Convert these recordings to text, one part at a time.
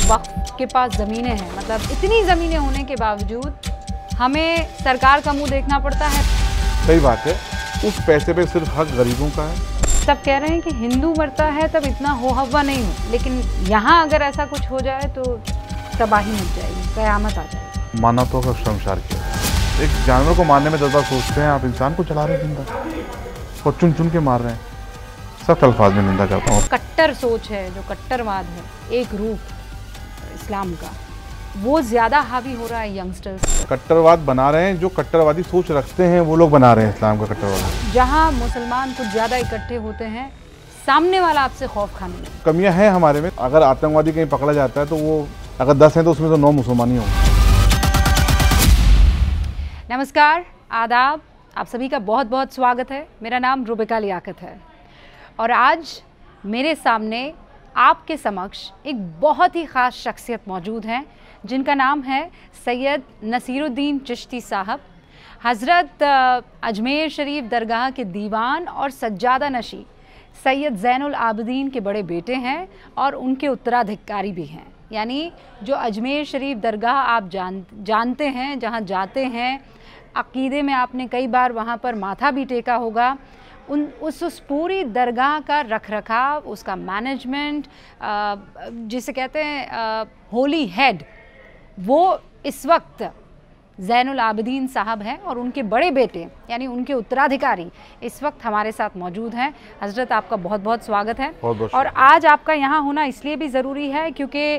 वक्फ के पास ज़मीनें हैं, मतलब इतनी ज़मीनें होने के बावजूद हमें सरकार का मुंह देखना पड़ता है। सही बात है, उस पैसे पे सिर्फ हक गरीबों का है। सब कह रहे हैं कि हिंदू मरता है तब इतना हो हवा नहीं हो, लेकिन यहाँ अगर ऐसा कुछ हो जाए तो तबाही मच जाएगी, क़यामत आ जाएगी। मानवता का शर्मसार किया। एक जानवर को मारने में 10 बार सोचते हैं, आप इंसान को चला रहे हैं जिंदा और चुन चुन के मार रहे हैं। सख्त अल्फाज में निंदा करता हूँ। कट्टर सोच है, जो कट्टरवाद है, एक रूप इस्लाम का, वो ज़्यादा हावी हो रहा है यंगस्टर्स। कट्टरवाद बना रहे हैं, जो कट्टरवादी सोच रखते हैं वो लोग बना रहे हैं इस्लाम का कट्टरवाद। जहाँ मुसलमान कुछ ज़्यादा इकट्ठे होते हैं, सामने वाला आपसे खौफ खाने लगता है। कमियां हैं हमारे में। अगर आतंकवादी कहीं पकड़ा जाता है तो वो अगर 10 हैं तो उसमें तो 9 मुसलमान ही होंगे। नमस्कार, आदाब, आप सभी का बहुत बहुत स्वागत है। मेरा नाम रुबिका लियाकत है और आज मेरे सामने आपके समक्ष एक बहुत ही ख़ास शख्सियत मौजूद हैं, जिनका नाम है सैयद नसीरुद्दीन चिश्ती साहब। हज़रत अजमेर शरीफ दरगाह के दीवान और सज्जादा नशी सैयद ज़ैनुल आबिदीन के बड़े बेटे हैं और उनके उत्तराधिकारी भी हैं। यानी जो अजमेर शरीफ दरगाह आप जानते हैं, जहाँ जाते हैं, अक़ीदे में आपने कई बार वहाँ पर माथा भी टेका होगा। उस पूरी दरगाह का रखरखाव, उसका मैनेजमेंट, जिसे कहते हैं होली हेड, वो इस वक्त ज़ैनुल आबिदीन साहब हैं और उनके बड़े बेटे यानी उनके उत्तराधिकारी इस वक्त हमारे साथ मौजूद हैं। हज़रत, आपका बहुत बहुत स्वागत है। और आज आपका यहाँ होना इसलिए भी ज़रूरी है क्योंकि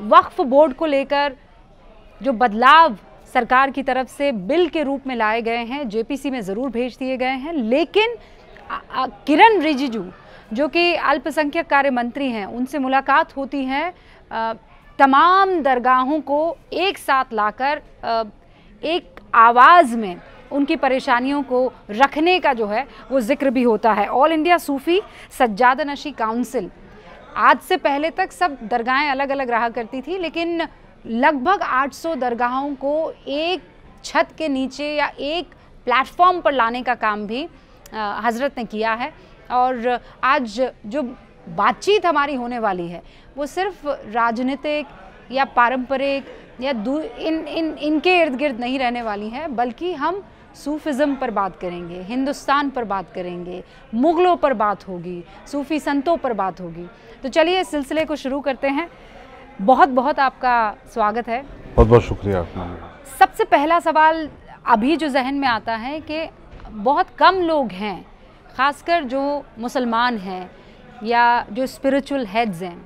वक्फ बोर्ड को लेकर जो बदलाव सरकार की तरफ से बिल के रूप में लाए गए हैं, जेपीसी में ज़रूर भेज दिए गए हैं, लेकिन किरण रिजिजू जो कि अल्पसंख्यक कार्य मंत्री हैं, उनसे मुलाकात होती है। तमाम दरगाहों को एक साथ लाकर एक आवाज़ में उनकी परेशानियों को रखने का जो है वो जिक्र भी होता है। ऑल इंडिया सूफ़ी सज्जादा नशी काउंसिल, आज से पहले तक सब दरगाहें अलग अलग रहा करती थी, लेकिन लगभग 800 दरगाहों को एक छत के नीचे या एक प्लेटफॉर्म पर लाने का काम भी हज़रत ने किया है। और आज जो बातचीत हमारी होने वाली है वो सिर्फ राजनीतिक या पारंपरिक या इनके इर्द गिर्द नहीं रहने वाली है, बल्कि हम सूफिज़म पर बात करेंगे, हिंदुस्तान पर बात करेंगे, मुग़लों पर बात होगी, सूफ़ी संतों पर बात होगी। तो चलिए इस सिलसिले को शुरू करते हैं। बहुत बहुत आपका स्वागत है। बहुत बहुत शुक्रिया। सबसे पहला सवाल अभी जो जहन में आता है कि बहुत कम लोग हैं, ख़ासकर जो मुसलमान हैं या जो स्पिरिचुअल हेड्स हैं,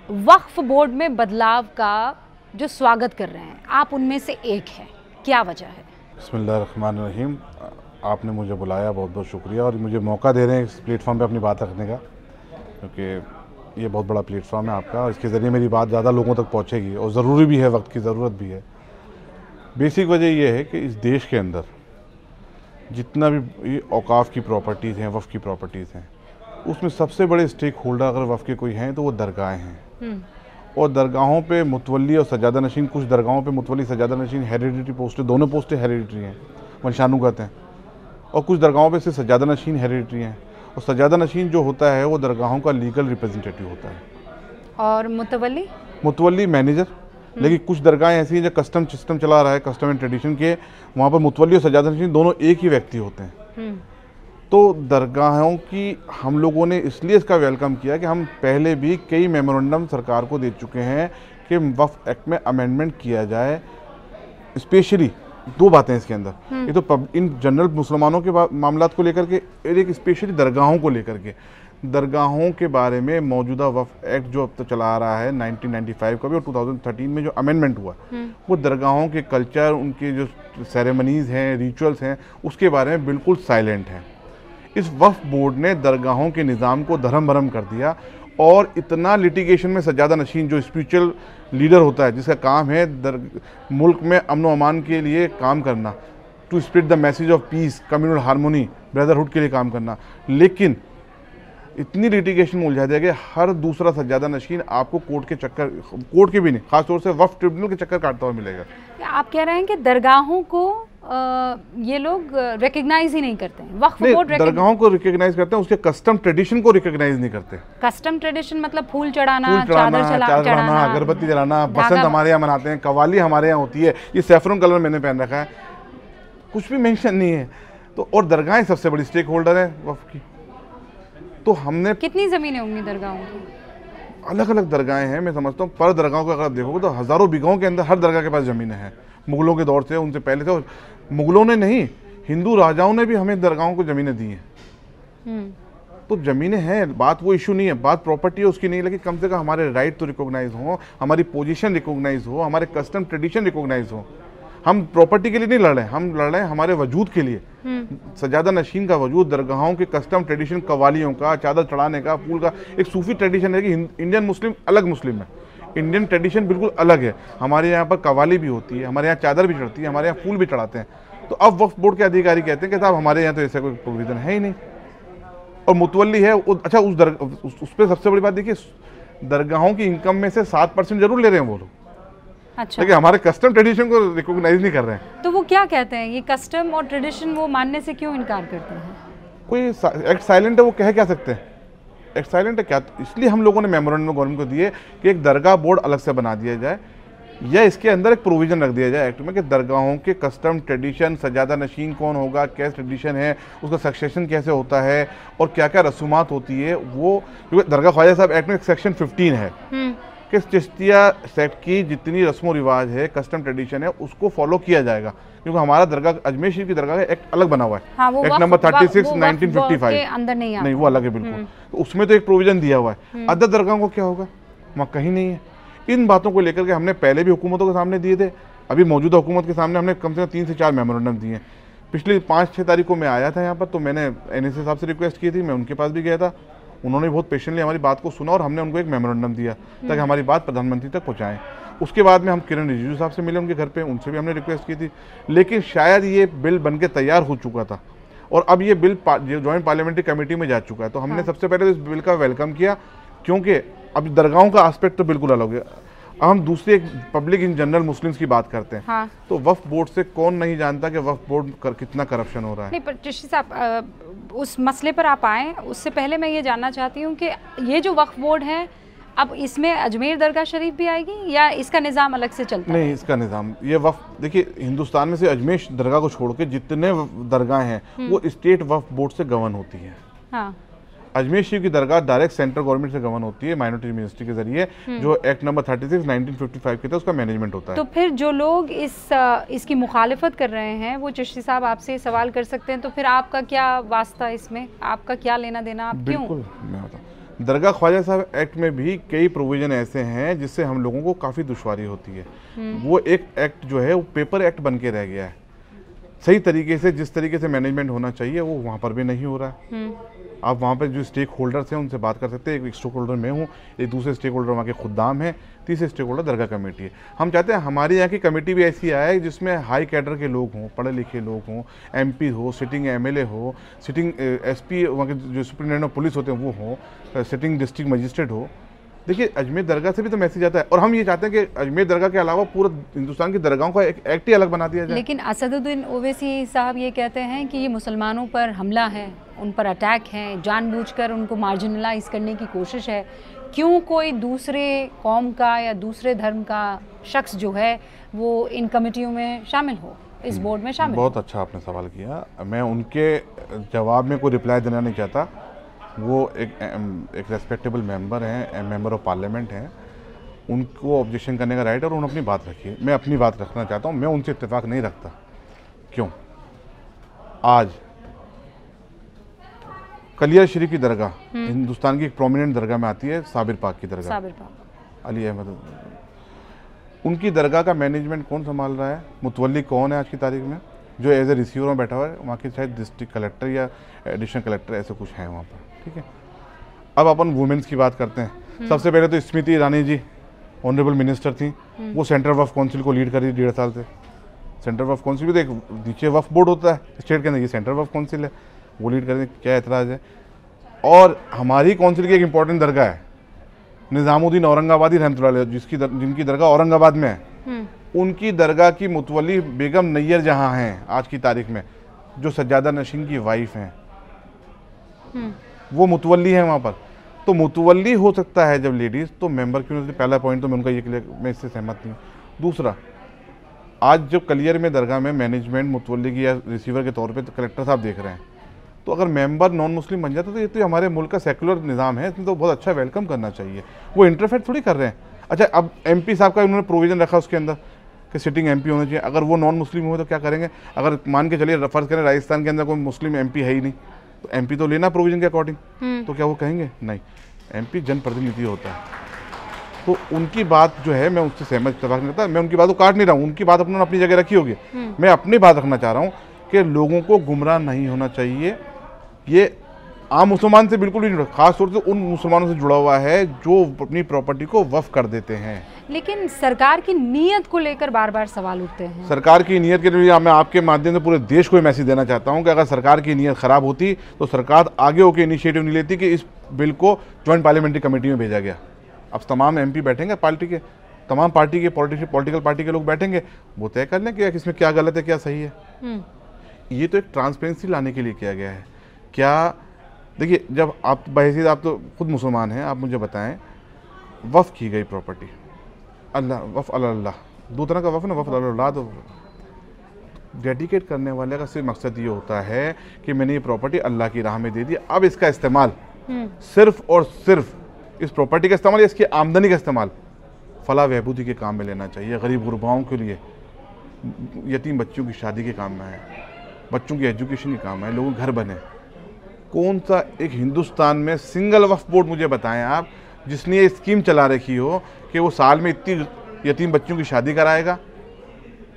वक्फ बोर्ड में बदलाव का जो स्वागत कर रहे हैं। आप उनमें से एक हैं, क्या वजह है? बिस्मिल्लाहिर्रहमानिर्रहीम। आपने मुझे बुलाया, बहुत बहुत शुक्रिया, और मुझे मौका दे रहे हैं इस प्लेटफॉर्म पे अपनी बात रखने का, क्योंकि ये बहुत बड़ा प्लेटफॉर्म है आपका और इसके ज़रिए मेरी बात ज़्यादा लोगों तक पहुँचेगी और ज़रूरी भी है, वक्त की ज़रूरत भी है। बेसिक वजह यह है कि इस देश के अंदर जितना भी औकाफ़ की प्रॉपर्टीज़ हैं, वफ़ की प्रॉपर्टीज़ हैं, उसमें सबसे बड़े स्टेक होल्डर अगर वफ़ के कोई हैं तो वो दरगाहें हैं। और दरगाहों पे मुतवल्ली और सज्जादा नशीन, कुछ दरगाहों पे मुतवल्ली सज्जादा नशीन हेरिडिटरी पोस्टें, दोनों पोस्टें हेरिडिटरी हैं, वंशानुगत हैं, और कुछ दरगाहों पे से सज्जादा नशीन हेरिडिटरी हैं। और सज्जादा नशीन जो होता है वो दरगाहों का लीगल रिप्रेजेंटेटिव होता है। और मुतवल्ली मैनेजर। लेकिन कुछ दरगाहें ऐसी हैं जो कस्टम सिस्टम चला रहा है, कस्टम एंड ट्रेडिशन के, वहाँ पर मुतवल्ली और सज्जादा नशीन दोनों एक ही व्यक्ति होते हैं। तो दरगाहों की हम लोगों ने इसलिए इसका वेलकम किया कि हम पहले भी कई मेमोरेंडम सरकार को दे चुके हैं कि वक्फ एक्ट में अमेंडमेंट किया जाए। स्पेशली दो बातें इसके अंदर, ये तो इन जनरल मुसलमानों के मामलात को लेकर के, एक स्पेशली दरगाहों को लेकर के, दरगाहों के बारे में मौजूदा वक्फ एक्ट जो अब तक चला आ रहा है 1995 का भी, और 2013 में जो अमेंडमेंट हुआ, वो दरगाहों के कल्चर, उनके जो सेरेमनीज़ हैं, रिचुअल्स हैं, उसके बारे में बिल्कुल साइलेंट हैं। इस वक्फ बोर्ड ने दरगाहों के निज़ाम को धर्म भरम कर दिया और इतना लिटिगेशन में सज्जादा नशीन जो स्पिरिचुअल लीडर होता है, जिसका काम है मुल्क में अमन व अमान के लिए काम करना, to spread the message of peace, communal harmony, brotherhood के लिए काम करना, लेकिन इतनी लिटिगेशन में उलझा दिया कि हर दूसरा सज्जादा नशीन आपको कोर्ट के भी नहीं, खासतौर से वक्फ ट्रिब्यूनल के चक्कर काटता हुआ मिलेगा। आप कह रहे हैं कि दरगाहों को ये लोग रिकग्नाइज ही नहीं करते हैं। वक्फ बोर्ड दरगाहों को रिकग्नाइज करते हैं, उसके कस्टम ट्रेडिशन को रिकग्नाइज नहीं करते। कस्टम ट्रेडिशन मतलब फूल चढ़ाना, चादर चढ़ाना, अगरबत्ती जलाना, बसंत हमारे यहाँ मनाते हैं, कवाली हमारे यहाँ होती है, ये सैफरन कलर मैंने पहन रखा है, कुछ भी मेंशन नहीं है। तो और दरगाहें सबसे बड़ी स्टेक होल्डर है वक्फ की। तो हमने कितनी ज़मीनें होंगी दरगाहों की? अलग अलग दरगाहें हैं, मैं समझता हूँ पर दरगाहों को अगर आप देखोगे तो हज़ारों बीघों के अंदर हर दरगाह के पास ज़मीनें हैं। मुगलों के दौर से, उनसे पहले से, और मुगलों ने नहीं, हिंदू राजाओं ने भी हमें दरगाहों को ज़मीनें दी हैं। तो ज़मीनें हैं, बात वो इशू नहीं है, बात प्रॉपर्टी है उसकी नहीं, लेकिन कम से कम हमारे राइट तो रिकॉग्नाइज हो, हमारी पोजीशन रिकॉग्नाइज हो, हमारे कस्टम ट्रेडिशन रिकॉग्नाइज हो। हम प्रॉपर्टी के लिए नहीं लड़ रहे हैं, हम लड़ रहे हैं हमारे वजूद के लिए। सजादा नशीन का वजूद, दरगाहों के कस्टम ट्रेडिशन, कवालियों का, चादर चढ़ाने का, फूल का एक सूफी ट्रेडिशन है कि इंडियन मुस्लिम अलग मुस्लिम है, इंडियन ट्रेडिशन बिल्कुल अलग है। हमारे यहाँ पर कवाली भी होती है, हमारे यहाँ चादर भी चढ़ती है, हमारे यहाँ फूल भी चढ़ाते हैं। तो अब वक्फ बोर्ड के अधिकारी कहते हैं कि साहब हमारे यहाँ तो ऐसा कोई प्रोविजन है ही नहीं, और मुतवल्ली है। अच्छा, उस पर सबसे बड़ी बात देखिए, दरगाहों की इनकम में से 7% जरूर ले रहे हैं वो लोग। अच्छा, लेकिन हमारे कस्टम ट्रेडिशन को रिकॉग्नाइज नहीं कर रहे हैं। तो वो क्या कहते हैं, ये कस्टम और ट्रेडिशन वो मानने से क्यों इनकार करते हैं? कोई एक्ट साइलेंट है, वो कह क्या सकते हैं, एक्ट साइलेंट है क्या? इसलिए हम लोगों ने मेमोरेंडम गवर्नमेंट को दिए कि एक दरगाह बोर्ड अलग से बना दिया जाए, या इसके अंदर एक प्रोविजन रख दिया जाए एक्ट में कि दरगाहों के कस्टम ट्रेडिशन, सजादा नशीन कौन होगा, क्या ट्रेडिशन है, उसका सक्सेशन कैसे होता है, और क्या क्या रसूमात होती है। वो क्योंकि दरगाह ख्वाजा साहब एक्ट में सेक्शन 15 है कि चिश्तिया सेक्ट की जितनी रस्म रिवाज है, कस्टम ट्रेडिशन है, उसको फॉलो किया जाएगा। क्योंकि हमारा दरगाह अजमेर शरीफ की दरगाह का एक्ट अलग बना हुआ है। हाँ, एक्ट नंबर 36 1955 अंदर नहीं, वो अलग है बिल्कुल। तो उसमें तो एक प्रोविजन दिया हुआ है। अदर दरगाह को क्या होगा, वहाँ कहीं नहीं है। इन बातों को लेकर के हमने पहले भी हुकूमतों के सामने दिए थे, अभी मौजूदा हुकूमत के सामने हमने कम से कम 3 से 4 मेमोरेंडम दिए। पिछली 5-6 तारीख को मैं आया था यहाँ पर, तो मैंने NSA साहब से रिक्वेस्ट की थी, मैं उनके पास भी गया था, उन्होंने बहुत पेशेंटली हमारी बात को सुना और हमने उनको एक मेमोरेंडम दिया ताकि हमारी बात प्रधानमंत्री तक पहुँचाएं। उसके बाद में हम किरण रिजिजू साहब से मिले उनके घर पे, उनसे भी हमने रिक्वेस्ट की थी, लेकिन शायद ये बिल बन के तैयार हो चुका था और अब ये बिल जॉइंट पार्लियामेंट्री कमेटी में जा चुका है। तो हमने सबसे पहले तो इस बिल का वेलकम किया, क्योंकि अब दरगाहों का एस्पेक्ट तो बिल्कुल अलग है। हम दूसरी एक पब्लिक इन जनरल मुस्लिम्स की बात करते हैं। हाँ। तो वक्फ बोर्ड से कौन नहीं जानता कि वक्फ बोर्ड कितना करप्शन हो रहा है। नहीं, पर चिश्ती साहब उस मसले पर आप आएँ, उससे पहले मैं ये जानना चाहती हूँ कि ये जो वक्फ बोर्ड है, अब इसमें अजमेर दरगाह शरीफ भी आएगी या इसका निज़ाम अलग से चलता है? नहीं, इसका निज़ाम ये वक्फ, देखिए हिंदुस्तान में से अजमेर दरगाह को छोड़ के जितने दरगाह हैं वो स्टेट वक्फ बोर्ड से गवर्न होती है। हाँ। अजमेर शरीफ की दरगाह डायरेक्ट सेंट्रल गवर्नमेंट से गवर्न होती है माइनॉरिटी मिनिस्ट्री के जरिए, जो एक्ट नंबर 36 1955 के तहत उसका मैनेजमेंट होता है। तो फिर जो लोग इसकी मुखालिफत कर रहे हैं, वो चिश्ती साहब आपसे सवाल कर सकते हैं, तो फिर आपका क्या वास्ता इसमें, आपका क्या लेना देना, आप क्यों? बिल्कुल, मैं बताऊँ, दरगाह ख्वाजा साहब एक्ट में भी कई प्रोविजन ऐसे हैं जिससे हम लोगों को काफ़ी दुश्वारी होती है। वो एक एक्ट जो है वो पेपर एक्ट बन के रह गया है, सही तरीके से जिस तरीके से मैनेजमेंट होना चाहिए वो वहाँ पर भी नहीं हो रहा है। आप वहाँ पर जो स्टेक होल्डर्स हैं उनसे बात कर सकते हैं। एक स्टेक होल्डर मैं हूँ, एक दूसरे स्टेक होल्डर वहाँ के खुद्दाम हैं, तीसरे स्टेक होल्डर दरगाह कमेटी है। हम चाहते हैं हमारे यहाँ की कमेटी भी ऐसी आए जिसमें हाई कैडर के लोग हों, पढ़े लिखे लोग हों, MP हो, सिटिंग MLA हो, सिटिंग SP, वहाँ के जो सुप्रिटेंडेंट ऑफ पुलिस होते हैं वो हों, सिटिंग डिस्ट्रिक्ट मजिस्ट्रेट हो। देखिए अजमेर दरगाह से भी तो मैसेज आता है, और हम ये चाहते हैं कि अजमेर दरगाह के अलावा पूरा हिंदुस्तान की दरगाहों का एक एक्ट ही अलग बना दिया जाए। लेकिन असदुद्दीन ओवैसी साहब ये कहते हैं कि ये मुसलमानों पर हमला है, उन पर अटैक है, जानबूझकर उनको मार्जिनलाइज करने की कोशिश है। क्यों कोई दूसरे कौम का या दूसरे धर्म का शख्स जो है वो इन कमेटियों में शामिल हो, इस बोर्ड में शामिल? बहुत अच्छा आपने सवाल किया। मैं उनके जवाब में कोई रिप्लाई देना नहीं चाहता। वो एक रेस्पेक्टेबल मेंबर हैं, मेंबर ऑफ पार्लियामेंट हैं, उनको ऑब्जेक्शन करने का राइट है और उन्होंने अपनी बात रखी है। मैं अपनी बात रखना चाहता हूँ, मैं उनसे इत्तेफाक नहीं रखता। क्यों? आज कलिया शरीफ की दरगाह हिंदुस्तान की एक प्रोमिनेंट दरगाह में आती है, साबिर पाक की दरगाह, अली अहमद। उनकी दरगाह का मैनेजमेंट कौन संभाल रहा है? मुतवल्ली कौन है आज की तारीख में? जो एज ए रिसीवर में बैठा हुआ है, वहाँ के शायद डिस्ट्रिक्ट कलेक्टर या एडिशनल कलेक्टर ऐसे कुछ हैं वहाँ पर, ठीक है। अब अपन वुमेन्स की बात करते हैं। सबसे पहले तो स्मृति ईरानी जी ऑनरेबल मिनिस्टर थी, वो सेंट्रल वक्फ काउंसिल को लीड कर रही 1.5 साल से। सेंट्रल वक्फ काउंसिल भी तो एक नीचे वक्फ बोर्ड होता है स्टेट के अंदर, ये सेंट्रल वक्फ काउंसिल है, वो लीड कर रही, क्या एतराज़ है? और हमारी काउंसिल की एक इंपॉर्टेंट दरगाह है निज़ामुद्दीन औरंगाबादी रहमतुल्लाह अलैह, जिनकी दरगाह औरंगाबाद में है, उनकी दरगाह की मुतवली बेगम नैयर जहाँ हैं आज की तारीख में, जो सज्जादा नशीन की वाइफ हैं, वो मुतवली है वहाँ पर। तो मुतवली हो सकता है जब लेडीज़, तो मेंबर क्यों नहीं? पहला पॉइंट तो मैं उनका ये क्लियर, मैं इससे सहमत नहीं हूँ। दूसरा, आज जब कलियर में दरगाह में मैनेजमेंट मुतवली की या रिसीवर के तौर पे तो कलेक्टर साहब देख रहे हैं, तो अगर मेंबर नॉन मुस्लिम बन जाता तो ये तो हमारे मुल्क का सेकुलर निज़ाम है, इसमें तो बहुत अच्छा वेलकम करना चाहिए। वो इंटरफेयर थोड़ी कर रहे हैं। अच्छा, अब एमपी साहब का उन्होंने प्रोविज़न रखा उसके अंदर कि सिटिंग एमपी होना चाहिए, अगर वो नॉन मुस्लिम हुए तो क्या करेंगे? अगर मान के चलिए फ़र्ज़ करें राजस्थान के अंदर कोई मुस्लिम एमपी है ही नहीं, तो एमपी तो लेना प्रोविज़न के अकॉर्डिंग, तो क्या वो कहेंगे? नहीं, एमपी जनप्रतिनिधि होता है। तो उनकी बात जो है, मैं उससे सहमत इत्तेफाक नहीं करता। मैं उनकी बात को काट नहीं रहा हूँ, उनकी बात उन्होंने अपनी जगह रखी होगी, मैं अपनी बात रखना चाह रहा हूँ कि लोगों को गुमराह नहीं होना चाहिए। ये आम मुसलमान से बिल्कुल भी नहीं जुड़ा, खास तौर से उन मुसलमानों से जुड़ा हुआ है जो अपनी प्रॉपर्टी को वक्फ कर देते हैं। लेकिन सरकार की नीयत को लेकर बार बार सवाल उठते हैं। सरकार की नीयत के लिए मैं आपके माध्यम से पूरे देश को मैसेज देना चाहता हूं कि अगर सरकार की नीयत खराब होती तो सरकार आगे होकर इनिशिएटिव नहीं लेती कि इस बिल को ज्वाइंट पार्लियामेंट्री कमेटी में भेजा गया। अब तमाम एमपी बैठेंगे, पार्टी के तमाम पार्टी के पॉलिटिकल पार्टी के लोग बैठेंगे, वो तय कर लें कि इसमें क्या गलत है क्या सही है। ये तो एक ट्रांसपेरेंसी लाने के लिए किया गया है। क्या देखिए, जब आप बहसीत, आप तो खुद मुसलमान हैं, आप मुझे बताएं, वफ़ की गई प्रॉपर्टी, अल्लाह वफ़ अल्लाह, दो तरह का वफ़ ना, वफ़ अल्लाह, तो डेडिकेट करने वाले का सिर्फ मकसद ये होता है कि मैंने ये प्रॉपर्टी अल्लाह की राह में दे दी, अब इसका इस्तेमाल सिर्फ और सिर्फ इस प्रॉपर्टी का इस्तेमाल या इसकी आमदनी का इस्तेमाल फलाह बहबूदी के काम में लेना चाहिए, गरीब गुरबाओं के लिए, यतीम बच्चों की शादी के काम में है, बच्चों की एजुकेशन के काम में है, लोगों के घर बने। कौन सा एक हिंदुस्तान में सिंगल वक्फ बोर्ड मुझे बताएं आप जिसने ये स्कीम चला रखी हो कि वो साल में इतनी यतीम बच्चों की शादी कराएगा,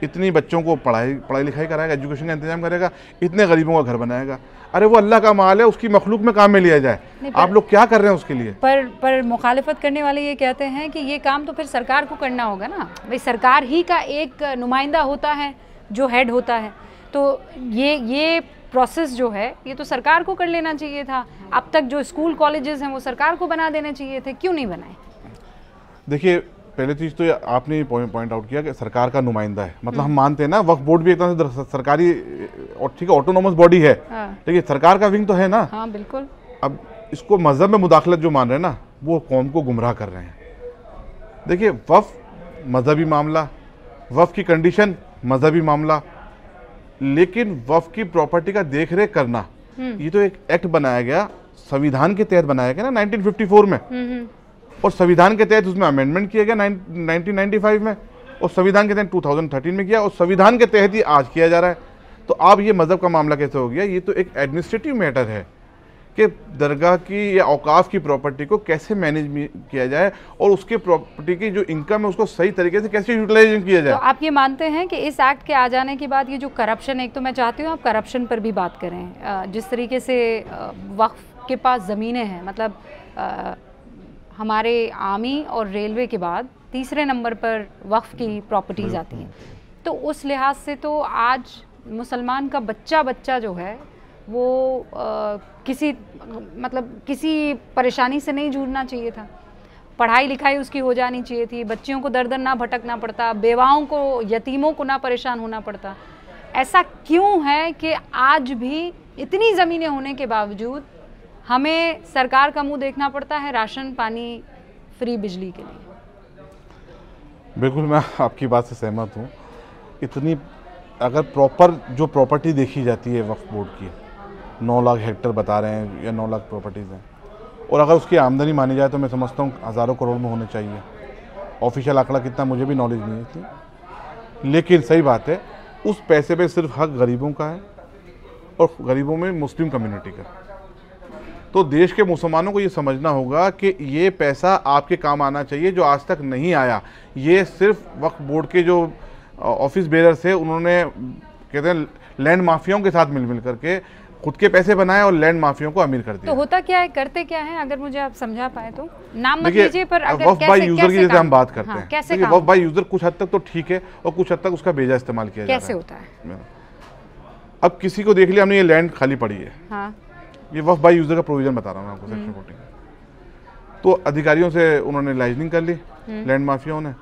इतनी बच्चों को पढ़ाई लिखाई कराएगा, एजुकेशन का इंतजाम करेगा, इतने गरीबों का घर बनाएगा? अरे वो अल्लाह का माल है, उसकी मखलूक में काम में लिया जाए। आप लोग क्या कर रहे हैं उसके लिए? पर मुखालिफत करने वाले ये कहते हैं कि ये काम तो फिर सरकार को करना होगा ना, भाई सरकार ही का एक नुमाइंदा होता है जो हेड होता है, तो ये प्रोसेस जो है ये तो सरकार को कर लेना चाहिए था। अब तक जो स्कूल कॉलेजेस हैं वो सरकार को बना देने चाहिए थे, क्यों नहीं बनाए? देखिए, पहले चीज़ तो आपने पॉइंट आउट किया कि सरकार का नुमाइंदा है, मतलब हम मानते हैं ना वक्फ बोर्ड भी एक तरह से सरकारी और ठीक है ऑटोनोमस बॉडी है, लेकिन सरकार का विंग तो है ना। हाँ बिल्कुल। अब इसको मजहब में मुदाखलत जो मान रहे हैं ना, वो कौम को गुमराह कर रहे हैं। देखिए, वक्फ मजहबी मामला, वक्फ की कंडीशन मजहबी मामला, लेकिन वक्फ की प्रॉपर्टी का देख रेख करना, ये तो एक एक्ट बनाया गया, संविधान के तहत बनाया गया ना 1954 में, और संविधान के तहत उसमें अमेंडमेंट किया गया 1995 में, और संविधान के तहत 2013 में किया, और संविधान के तहत ही आज किया जा रहा है। तो अब ये मजहब का मामला कैसे हो गया? ये तो एक एडमिनिस्ट्रेटिव मैटर है कि दरगाह की या औकाफ की प्रॉपर्टी को कैसे मैनेज किया जाए और उसके प्रॉपर्टी की जो इनकम है उसको सही तरीके से कैसे यूटिलाइजेशन किया जाए। तो आप ये मानते हैं कि इस एक्ट के आ जाने के बाद ये जो करप्शन, एक तो मैं चाहती हूँ आप करप्शन पर भी बात करें, जिस तरीके से वक्फ के पास ज़मीनें हैं, मतलब हमारे आर्मी और रेलवे के बाद तीसरे नंबर पर वक्फ की प्रॉपर्टीज़ आती हैं, तो उस लिहाज से तो आज मुसलमान का बच्चा जो है वो किसी परेशानी से नहीं जूझना चाहिए था, पढ़ाई लिखाई उसकी हो जानी चाहिए थी, बच्चियों को दर दर ना भटकना पड़ता, बेवाओं को, यतीमों को ना परेशान होना पड़ता। ऐसा क्यों है कि आज भी इतनी ज़मीनें होने के बावजूद हमें सरकार का मुंह देखना पड़ता है राशन पानी फ्री बिजली के लिए? बिल्कुल, मैं आपकी बात से सहमत हूँ। इतनी अगर प्रॉपर जो प्रॉपर्टी देखी जाती है वक्फ बोर्ड की, 9 लाख हेक्टर बता रहे हैं या 9 लाख प्रॉपर्टीज़ हैं, और अगर उसकी आमदनी मानी जाए तो मैं समझता हूँ हज़ारों करोड़ में होने चाहिए। ऑफिशियल आंकड़ा कितना मुझे भी नॉलेज नहीं है, लेकिन सही बात है उस पैसे पे सिर्फ हक गरीबों का है, और गरीबों में मुस्लिम कम्युनिटी का। तो देश के मुसलमानों को ये समझना होगा कि ये पैसा आपके काम आना चाहिए जो आज तक नहीं आया। ये सिर्फ वक्फ बोर्ड के जो ऑफिस बेरर्स है, उन्होंने कहते हैं लैंड माफियाओं के साथ मिल करके खुद के पैसे बनाए और लैंड माफियाओं को अमीर कर दिया। तो होता क्या है, करते क्या है, अगर मुझे आप समझा पाए तो? नाम मत लीजिए, पर अगर वक्फ बाय यूजर की जैसे हम बात करते हैं, कैसे वक्फ बाय यूजर कुछ हद तक तो ठीक है और कुछ हद तक उसका बेजा इस्तेमाल किया कैसे होता है? अब किसी को देख लिया हमने, ये लैंड खाली पड़ी है, हाँ, ये वक्फ बाय यूजर का प्रोविजन बता रहा हूँ आपको, सेक्शन 14। तो अधिकारियों से उन्होंने लाइजनिंग कर ली लैंड माफियाओं ने,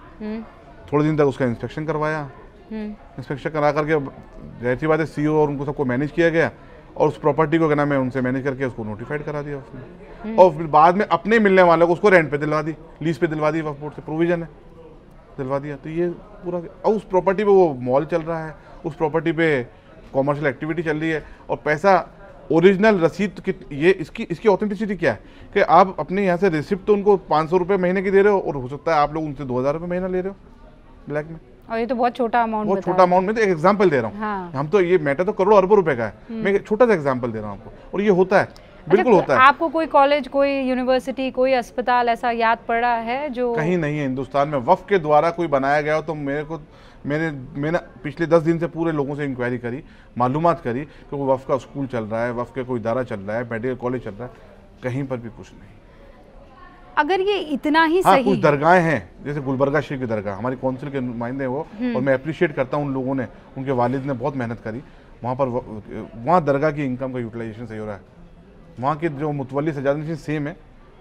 थोड़े दिन तक उसका इंस्पेक्शन करवाया, इंस्पेक्शन करा करके जाहिर सी बात है CEO और उनको सबको मैनेज किया गया और उस प्रॉपर्टी को क्या नाम है उनसे मैनेज करके उसको नोटिफाइड करा दिया उसने, और फिर बाद में अपने मिलने वालों को उसको रेंट पे दिलवा दी, लीज पे दिलवा दी, वक्फ बोर्ड से प्रोविजन है, दिलवा दिया। तो ये पूरा, और उस प्रॉपर्टी पे वो मॉल चल रहा है, उस प्रॉपर्टी पे कॉमर्शियल एक्टिविटी चल रही है, और पैसा ओरिजिनल रसीद ये इसकी ऑथेंटिसिटी क्या है कि आप अपने यहाँ से रिसिप्ट तो उनको 500 रुपये महीने की दे रहे हो, और हो सकता है आप लोग उनसे 2000 रुपये महीना ले रहे हो ब्लैक में, और ये तो बहुत छोटा अमाउंट, बहुत छोटा अमाउंट। में तो एक एग्जांपल दे रहा हूँ। हाँ। हम तो ये मैटर तो करोड़ों अरबों रुपए का है, मैं एक छोटा सा एग्जांपल दे रहा हूँ आपको, और ये होता है, बिल्कुल होता है। आपको कोई कॉलेज, कोई यूनिवर्सिटी, कोई अस्पताल ऐसा याद पड़ा है जो कहीं नहीं है हिंदुस्तान में वक्फ के द्वारा कोई बनाया गया हो? तो मैंने पिछले 10 दिन से पूरे लोगों से इंक्वायरी करी, मालूमात करी कि कोई वक्फ का स्कूल चल रहा है, वक्फ का कोई इदारा चल रहा है, मेडिकल कॉलेज चल रहा है, कहीं पर भी कुछ नहीं। अगर ये इतना ही हाँ, सही, कुछ दरगाहें हैं जैसे गुलबर्गा शरीफ की दरगाह, हमारी काउंसिल के नुमाइंदे हैं वो, और मैं अप्रिशिएट करता हूँ उन लोगों ने, उनके वालिद ने बहुत मेहनत करी वहाँ पर। वहाँ दरगाह की इनकम का यूटिलाइजेशन सही हो रहा है, वहाँ के जो मुतवल्ली सजाद सेम है,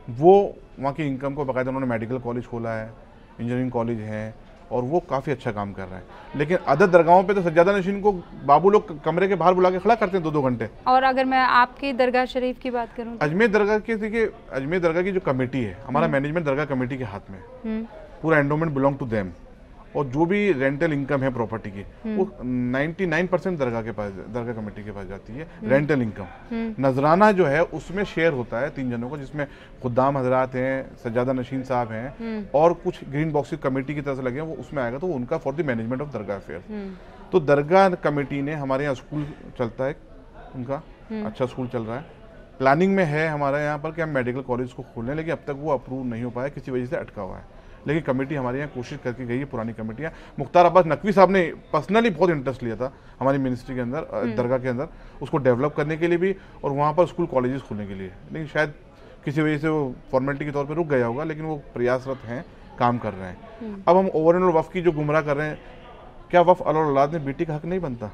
वो वहाँ की इनकम को बाकायदा उन्होंने मेडिकल कॉलेज खोला है, इंजीनियरिंग कॉलेज है, और वो काफ़ी अच्छा काम कर रहा है। लेकिन अदर दरगाहों पे तो सज्जादा नशीन को बाबू लोग कमरे के बाहर बुला के खड़ा करते हैं 2-2 घंटे। और अगर मैं आपकी दरगाह शरीफ की बात करूं, अजमेर दरगाह की, देखिए अजमेर दरगाह की जो कमेटी है, हमारा मैनेजमेंट दरगाह कमेटी के हाथ में है, पूरा एंडोमेंट बिलोंग टू देम, और जो भी रेंटल इनकम है प्रॉपर्टी की वो 99% दरगाह के पास, दरगाह कमेटी के पास जाती है। रेंटल इनकम नजराना जो है उसमें शेयर होता है 3 जनों को, जिसमें खुद्दाम हजरात हैं, सज्जादा नशीन साहब हैं, और कुछ ग्रीन बॉक्स कमेटी की तरफ से लगे हैं, वो उसमें आएगा, तो उनका for the management of Dargah affair. तो दरगाह कमेटी ने, हमारे यहाँ स्कूल चलता है उनका, अच्छा स्कूल चल रहा है, प्लानिंग में है हमारे यहाँ पर कि हम मेडिकल कॉलेज को खोलें, लेकिन अब तक वो अप्रूव नहीं हो पाया, किसी वजह से अटका हुआ है। लेकिन कमेटी हमारे यहाँ कोशिश करके गई है, पुरानी कमेटियाँ, मुख्तार अब्बास नकवी साहब ने पर्सनली बहुत इंटरेस्ट लिया था हमारी मिनिस्ट्री के अंदर, दरगाह के अंदर, उसको डेवलप करने के लिए भी, और वहाँ पर स्कूल कॉलेजेस खोलने के लिए, लेकिन शायद किसी वजह से वो फॉर्मेलिटी के तौर पर रुक गया होगा, लेकिन वो प्रयासरत हैं, काम कर रहे हैं। अब हम ओवरऑल वफ़ की जो गुमराह कर रहे हैं, क्या वफ़ अल औलाद में बेटी का हक नहीं बनता?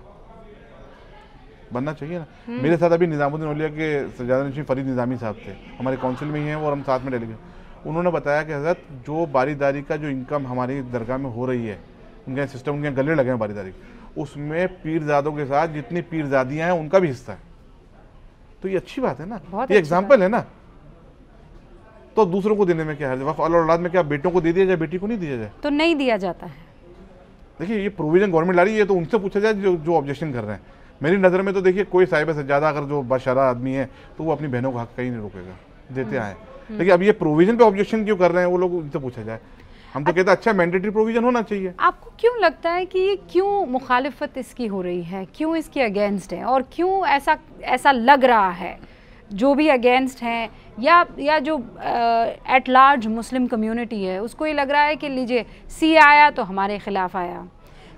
बनना चाहिए ना। मेरे साथ अभी निज़ामुद्दीन औलिया के सज्जादा नशीन फरीद निज़ामी साहब थे, हमारे काउंसिल में ही हैं, और हम साथ में डेलीगेट। उन्होंने बताया कि हज़रत जो बारीदारी का जो इनकम हमारी दरगाह में हो रही है, उनके सिस्टम, उनके गले लगे हैं बारीदारी, उसमें पीरजादों के साथ जितनी पीरजादियाँ हैं उनका भी हिस्सा है। तो ये अच्छी बात है ना, ये एग्जाम्पल है ना। तो दूसरों को देने में क्या है? वफ़ अल औलाद में क्या बेटों को दे दिया जाए, बेटी को नहीं दिया जाए? तो नहीं दिया जाता है। देखिए ये प्रोविजन गवर्नमेंट ला रही है, तो उनसे पूछा जाए जो ऑब्जेक्शन कर रहे हैं। मेरी नज़र में तो देखिए कोई साहिब सज्जादा अगर जो बशरा आदमी है तो वो अपनी बहनों का हक कहीं नहीं रोकेगा, देते आए। लेकिन अब ये प्रोविजन पे ऑब्जेक्शन क्यों कर रहे हैं वो लोग, उनसे पूछा जाए। हम तो कहते हैं अच्छा मैंडेटरी प्रोविजन होना चाहिए। आपको क्यों लगता है कि ये क्यों मुखालिफत इसकी हो रही है, क्यों इसके अगेंस्ट है, और क्यों ऐसा लग रहा है जो भी अगेंस्ट हैं या जो एट लार्ज मुस्लिम कम्युनिटी है उसको ये लग रहा है कि लीजिए सी आया तो हमारे खिलाफ आया,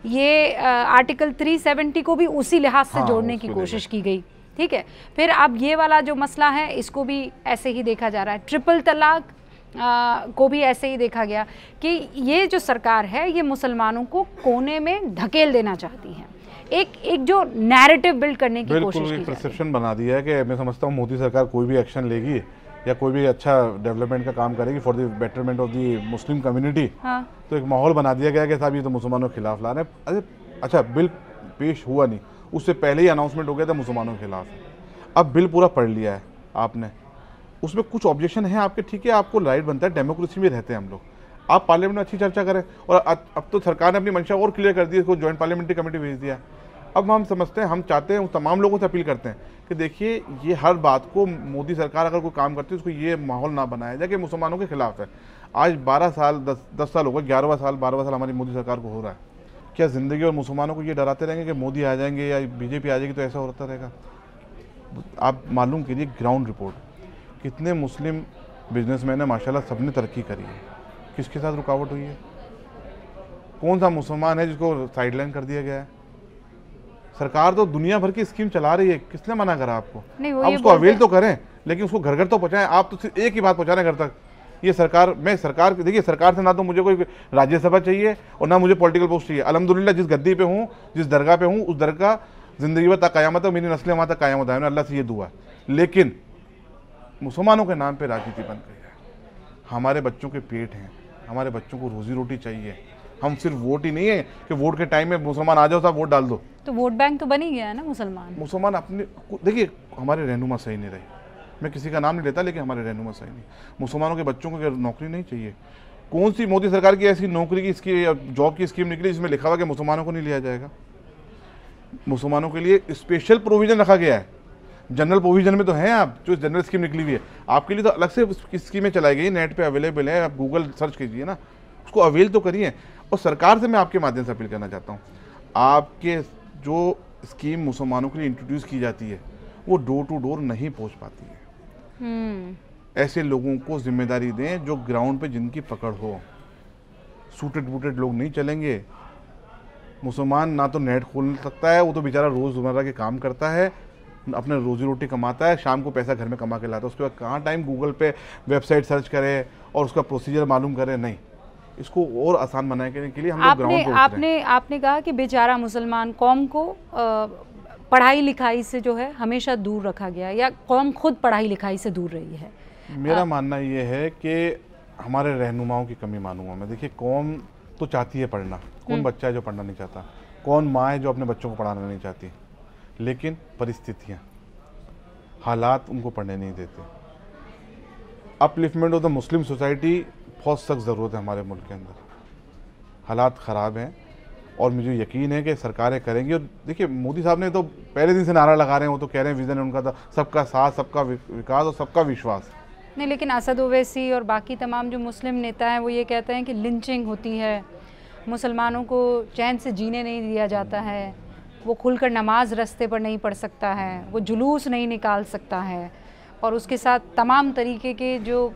ये आर्टिकल 370 को भी उसी लिहाज से जोड़ने की कोशिश की गई, ठीक है। फिर अब ये वाला जो मसला है इसको भी ऐसे ही देखा जा रहा है, ट्रिपल तलाक को भी ऐसे ही देखा गया कि ये जो सरकार है ये मुसलमानों को कोने में ढकेल देना चाहती है, एक जो नैरेटिव बिल्ड करने की कोशिश की जा रही है। परसेप्शन बना दिया है कि मैं समझता हूँ मोदी सरकार कोई भी एक्शन लेगी या कोई भी अच्छा डेवलपमेंट का काम करेगी for the betterment of the Muslim community, तो एक माहौल बना दिया गया कि साहब ये तो मुसलमानों के खिलाफ ला रहे हैं। अरे अच्छा बिल पेश हुआ नहीं, उससे पहले ही अनाउंसमेंट हो गया था मुसलमानों के खिलाफ। अब बिल पूरा पढ़ लिया है आपने, उसमें कुछ ऑब्जेक्शन है आपके, ठीक है, आपको राइट बनता है, डेमोक्रेसी में रहते हैं हम लोग, आप पार्लियामेंट में अच्छी चर्चा करें। और अब तो सरकार ने अपनी मंशा और क्लियर कर दी है, इसको जॉइंट पार्लियामेंट्री कमेटी भेज दिया। अब हम समझते हैं, हम चाहते हैं, तमाम लोगों से अपील करते हैं कि देखिए ये हर बात को मोदी सरकार अगर कोई काम करती है उसको ये माहौल ना बनाया जाए कि मुसलमानों के खिलाफ है। आज 12 साल 10 साल हो गए, 11वां साल 12वां साल हमारी मोदी सरकार को हो रहा है। क्या ज़िंदगी और मुसलमानों को ये डराते रहेंगे कि मोदी आ जाएंगे या बीजेपी आ जाएगी तो ऐसा होता रहेगा? आप मालूम कीजिए ग्राउंड रिपोर्ट, कितने मुस्लिम बिजनेसमैन है माशाल्लाह, सबने तरक्की करी है, किसके साथ रुकावट हुई है? कौन सा मुसलमान है जिसको साइडलाइन कर दिया गया है? सरकार तो दुनिया भर की स्कीम चला रही है, किसने मना करा आपको? आप उसको अवेल तो करें, लेकिन उसको घर घर तो पहुंचाएं। आप तो सिर्फ एक ही बात पहुंचा रहे हैं घर तक। ये सरकार, मैं सरकार देखिए, सरकार से ना तो मुझे कोई राज्यसभा चाहिए और ना मुझे पॉलिटिकल पोस्ट चाहिए। अल्हम्दुलिल्लाह जिस गद्दी पे हूँ, जिस दरगाह पे हूँ, उस दरगाह जिंदगी भर तक क़यामत है, मेरी नस्लें वहाँ तक क़यामत है, अल्लाह से ये दुआ है। लेकिन मुसलमानों के नाम पर राजनीति बन गई है। हमारे बच्चों के पेट हैं, हमारे बच्चों को रोजी रोटी चाहिए, हम सिर्फ वोट ही नहीं है कि वोट के टाइम में मुसलमान आ जाओ साहब वोट डाल दो। तो वोट बैंक तो बन ही गया है ना मुसलमान अपने देखिए हमारे रहनुमा सही नहीं रहे, मैं किसी का नाम नहीं लेता, लेकिन हमारे रहनुमा सही नहीं। मुसलमानों के बच्चों को नौकरी नहीं चाहिए। कौन सी मोदी सरकार की ऐसी नौकरी की जॉब की स्कीम निकली जिसमें लिखा हुआ कि मुसलमानों को नहीं लिया जाएगा? मुसलमानों के लिए स्पेशल प्रोविजन रखा गया है। जनरल प्रोविजन में तो है, आप जो जनरल स्कीम निकली हुई है आपके लिए तो अलग से स्कीमें चलाई गई, नेट पे अवेलेबल है, आप गूगल सर्च कीजिए ना, उसको अवेल तो करिए। और सरकार से मैं आपके माध्यम से अपील करना चाहता हूँ, आपके जो स्कीम मुसलमानों के लिए इंट्रोड्यूस की जाती है वो डोर टू डोर नहीं पहुँच पाती है। ऐसे लोगों को जिम्मेदारी दें जो ग्राउंड पे जिनकी पकड़ हो। सूटेड बूटेड लोग नहीं चलेंगे। मुसलमान ना तो नेट खोल सकता है, वो तो बेचारा रोज़मर्रा के काम करता है, अपने रोजी रोटी कमाता है, शाम को पैसा घर में कमा के लाता है, उसके बाद कहाँ टाइम गूगल पे वेबसाइट सर्च करे और उसका प्रोसीजर मालूम करे। नहीं, इसको और आसान बनाने के लिए हम लोग ग्राउंड पे उतरे हैं। आपने कहा कि बेचारा मुसलमान कौम को पढ़ाई लिखाई से जो है हमेशा दूर रखा गया, या कौम खुद पढ़ाई लिखाई से दूर रही है। मेरा मानना ये है कि हमारे रहनुमाओं की कमी मानूंगा मैं। देखिए, कौम तो चाहती है पढ़ना, कौन बच्चा है जो पढ़ना नहीं चाहता, कौन माँ है जो अपने बच्चों को पढ़ाना नहीं चाहती, लेकिन परिस्थितियाँ, हालात उनको पढ़ने नहीं देते। Upliftment of the Muslim society बहुत सख्त ज़रूरत है हमारे मुल्क के अंदर। हालात ख़राब हैं और मुझे यकीन है कि सरकारें करेंगी। और देखिए, मोदी साहब ने तो पहले दिन से नारा लगा रहे हैं, वो तो कह रहे हैं विज़न है उनका था सबका साथ, सबका विकास और सबका विश्वास। नहीं, लेकिन असद ओवैसी और बाकी तमाम जो मुस्लिम नेता हैं वो ये कहते हैं कि लिंचिंग होती है, मुसलमानों को चैन से जीने नहीं दिया जाता है, वो खुलकर नमाज रास्ते पर नहीं पढ़ सकता है, वो जुलूस नहीं निकाल सकता है, और उसके साथ तमाम तरीके के जो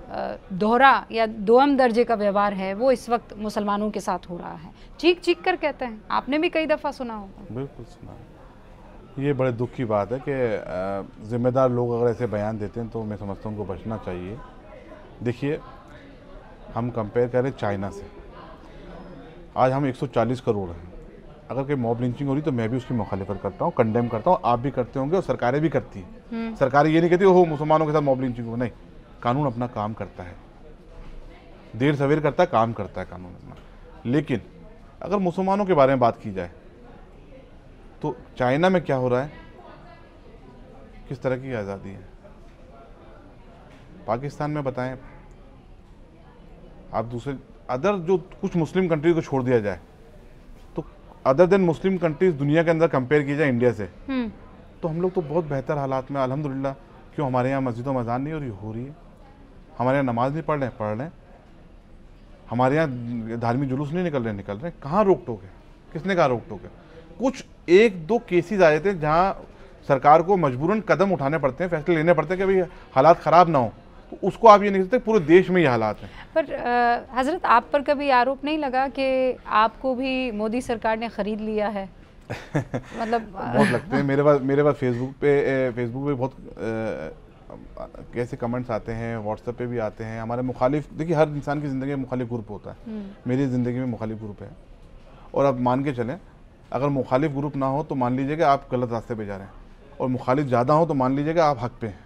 दोहरा या दोहम दर्जे का व्यवहार है वो इस वक्त मुसलमानों के साथ हो रहा है। चीख चीख कर कहते हैं, आपने भी कई दफ़ा सुना होगा। बिल्कुल सुना। ये बड़े दुख की बात है कि ज़िम्मेदार लोग अगर ऐसे बयान देते हैं तो मैं समझता हूँ उनको बचना चाहिए। देखिए, हम कंपेयर करें चाइना से, आज हम 140 करोड़ हैं। अगर कोई मॉब लिंचिंग हो रही तो मैं भी उसकी मुखालिफत करता हूँ, कंडेम करता हूँ, आप भी करते होंगे और सरकारें भी करती हैं। सरकारें ये नहीं कहती हो मुसलमानों के साथ मॉब लिंचिंग हो, नहीं, कानून अपना काम करता है, देर सवेर करता है, काम करता है कानून अपना। लेकिन अगर मुसलमानों के बारे में बात की जाए तो चाइना में क्या हो रहा है, किस तरह की आज़ादी है, पाकिस्तान में बताएं आप। दूसरे अदर जो कुछ मुस्लिम कंट्रीज को छोड़ दिया जाए तो अदर देन मुस्लिम कंट्रीज दुनिया के अंदर कंपेयर की जाए इंडिया से, तो हम लोग तो बहुत बेहतर हालात में अल्हम्दुलिल्लाह। क्यों हमारे यहाँ मस्जिदों में अज़ान नहीं हो रही है, हमारे यहाँ नमाज नहीं पढ़ रहे हैं, हमारे यहाँ धार्मिक जुलूस नहीं निकल रहे। कहाँ रोक टोक है, किसने कहा रोक टोक है? कुछ एक दो केसेस आ जाते हैं जहाँ सरकार को मजबूरन कदम उठाने पड़ते हैं, फैसले लेने पड़ते हैं कि भाई हालात ख़राब ना हो, तो उसको आप ये नहीं सकते पूरे देश में ये हालात हैं। पर हज़रत, आप पर कभी आरोप नहीं लगा कि आपको भी मोदी सरकार ने ख़रीद लिया है? मतलब बहुत लगते हैं मेरे पास फेसबुक पे बहुत कैसे कमेंट्स आते हैं, व्हाट्सएप पे भी आते हैं हमारे मुखालिफ। देखिए, हर इंसान की ज़िंदगी में मुखालिफ ग्रुप होता है, मेरी ज़िंदगी में मुखालिफ ग्रुप है। और अब मान के चलें, अगर मुखालिफ ग्रुप ना हो तो मान लीजिएगा आप गलत रास्ते पे जा रहे हैं, और मुखालिफ ज़्यादा हो तो मान लीजिएगा आप हक पे हैं।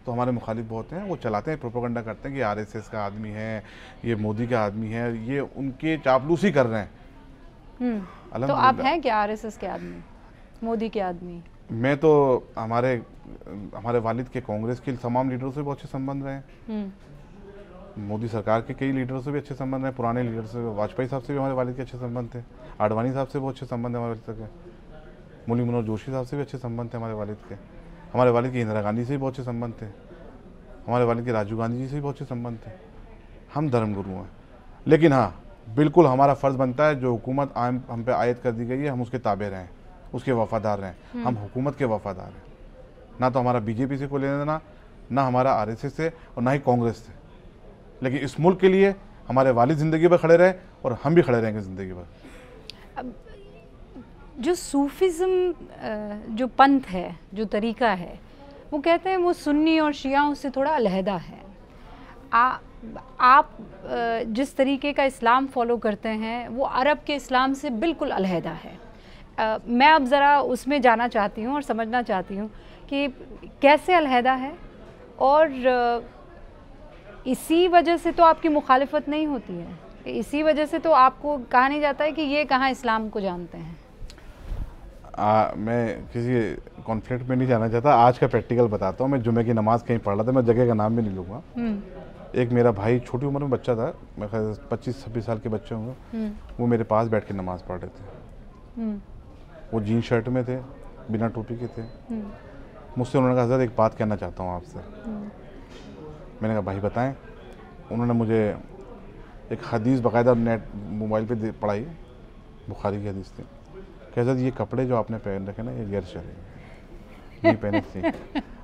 तो हमारे मुखालिफ बहुत हैं, वो चलाते हैं, प्रोपेगेंडा करते हैं कि आरएसएस का आदमी है, ये मोदी का आदमी है, ये उनके चापलूसी कर रहे हैं। तो आप हैं क्या आरएसएस के आदमी, मोदी के आदमी? मैं तो हमारे वालिद के कांग्रेस के तमाम लीडरों से बहुत अच्छे संबंध रहे हैं, मोदी सरकार के कई लीडरों से भी अच्छे संबंध हैं, पुराने लीडर से, वाजपेयी साहब से भी हमारे वालिद के अच्छे संबंध थे, आडवाणी साहब से बहुत अच्छे संबंध है हमारे वालिद के, मुरली मनोहर जोशी साहब से भी अच्छे संबंध थे हमारे वालिद के, हमारे वालिद के इंदिरा गांधी से भी बहुत अच्छे संबंध थे, हमारे वालिद के राजीव गांधी जी से भी बहुत अच्छे संबंध थे। हम धर्मगुरु हैं, लेकिन हाँ, बिल्कुल हमारा फ़र्ज़ बनता है जो हुकूमत हम पे आयत कर दी गई है, हम उसके ताबे रहें, उसके वफ़ादार रहें। हम हुकूमत के वफ़ादार हैं, ना तो हमारा बीजेपी से कोई लेना देना, ना हमारा आरएसएस से, और ना ही कांग्रेस से। लेकिन इस मुल्क के लिए हमारे वालिद ज़िंदगी भर खड़े रहे और हम भी खड़े रहेंगे ज़िंदगी भर। जो सूफिज़्म जो पंथ है, जो तरीक़ा है, वो कहते हैं वो सुन्नी और शियाओं से थोड़ा अलहदा है। आप जिस तरीके का इस्लाम फ़ॉलो करते हैं वो अरब के इस्लाम से बिल्कुल अलहदा है। मैं अब ज़रा उसमें जाना चाहती हूँ और समझना चाहती हूँ कि कैसे अलहदा है, और इसी वजह से तो आपकी मुखालिफत नहीं होती है। इसी वजह से तो आपको कहा नहीं जाता है कि ये कहाँ इस्लाम को जानते हैं। मैं किसी कॉन्फ्लिक्ट में नहीं जाना चाहता, आज का प्रैक्टिकल बताता हूँ। मैं जुमे की नमाज़ कहीं पढ़ रहा था, मैं जगह का नाम भी नहीं लूँगा। एक मेरा भाई छोटी उम्र में बच्चा था, मैं 25-26 साल के बच्चे होंगे, वो मेरे पास बैठ के नमाज़ पढ़ रहे थे। वो जीन शर्ट में थे, बिना टोपी के थे। मुझसे उन्होंने कहा, हज़रत एक बात कहना चाहता हूँ आपसे। मैंने कहा भाई बताएं। उन्होंने मुझे एक हदीस बाकायदा नेट मोबाइल पे पढ़ाई, बुखारी की हदीस थी। कहता ये कपड़े जो आपने पहन रखे ना, ये गैर शरई नहीं पहने थी,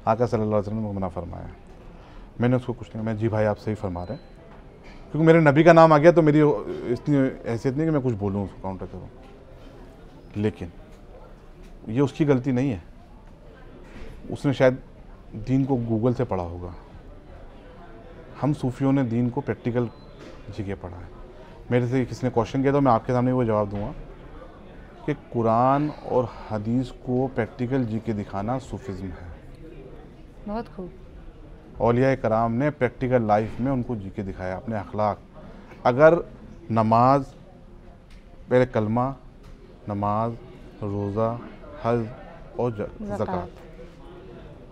आका सल्लल्लाहु अलैहि वसल्लम ने मना फरमाया। मैंने उसको कुछ नहीं, मैं जी भाई आप सही फरमा रहे हैं, क्योंकि मेरे नबी का नाम आ गया तो मेरी इतनी हैसियत नहीं कि मैं कुछ बोलूँ, उसको काउंटर करूँ। लेकिन ये उसकी गलती नहीं है, उसने शायद दीन को गूगल से पढ़ा होगा। हम सूफियों ने दीन को प्रैक्टिकल जी के पढ़ा है। मेरे से किसी ने क्वेश्चन किया तो मैं आपके सामने वो जवाब दूंगा कि कुरान और हदीस को प्रैक्टिकल जी के दिखाना सूफिज़्म है। बहुत खूब। औलिया कराम ने प्रैक्टिकल लाइफ में उनको जी के दिखाया, अपने अखलाक। अगर नमाज, पहले कलमा, नमाज, रोज़ा, हज और ज़कात।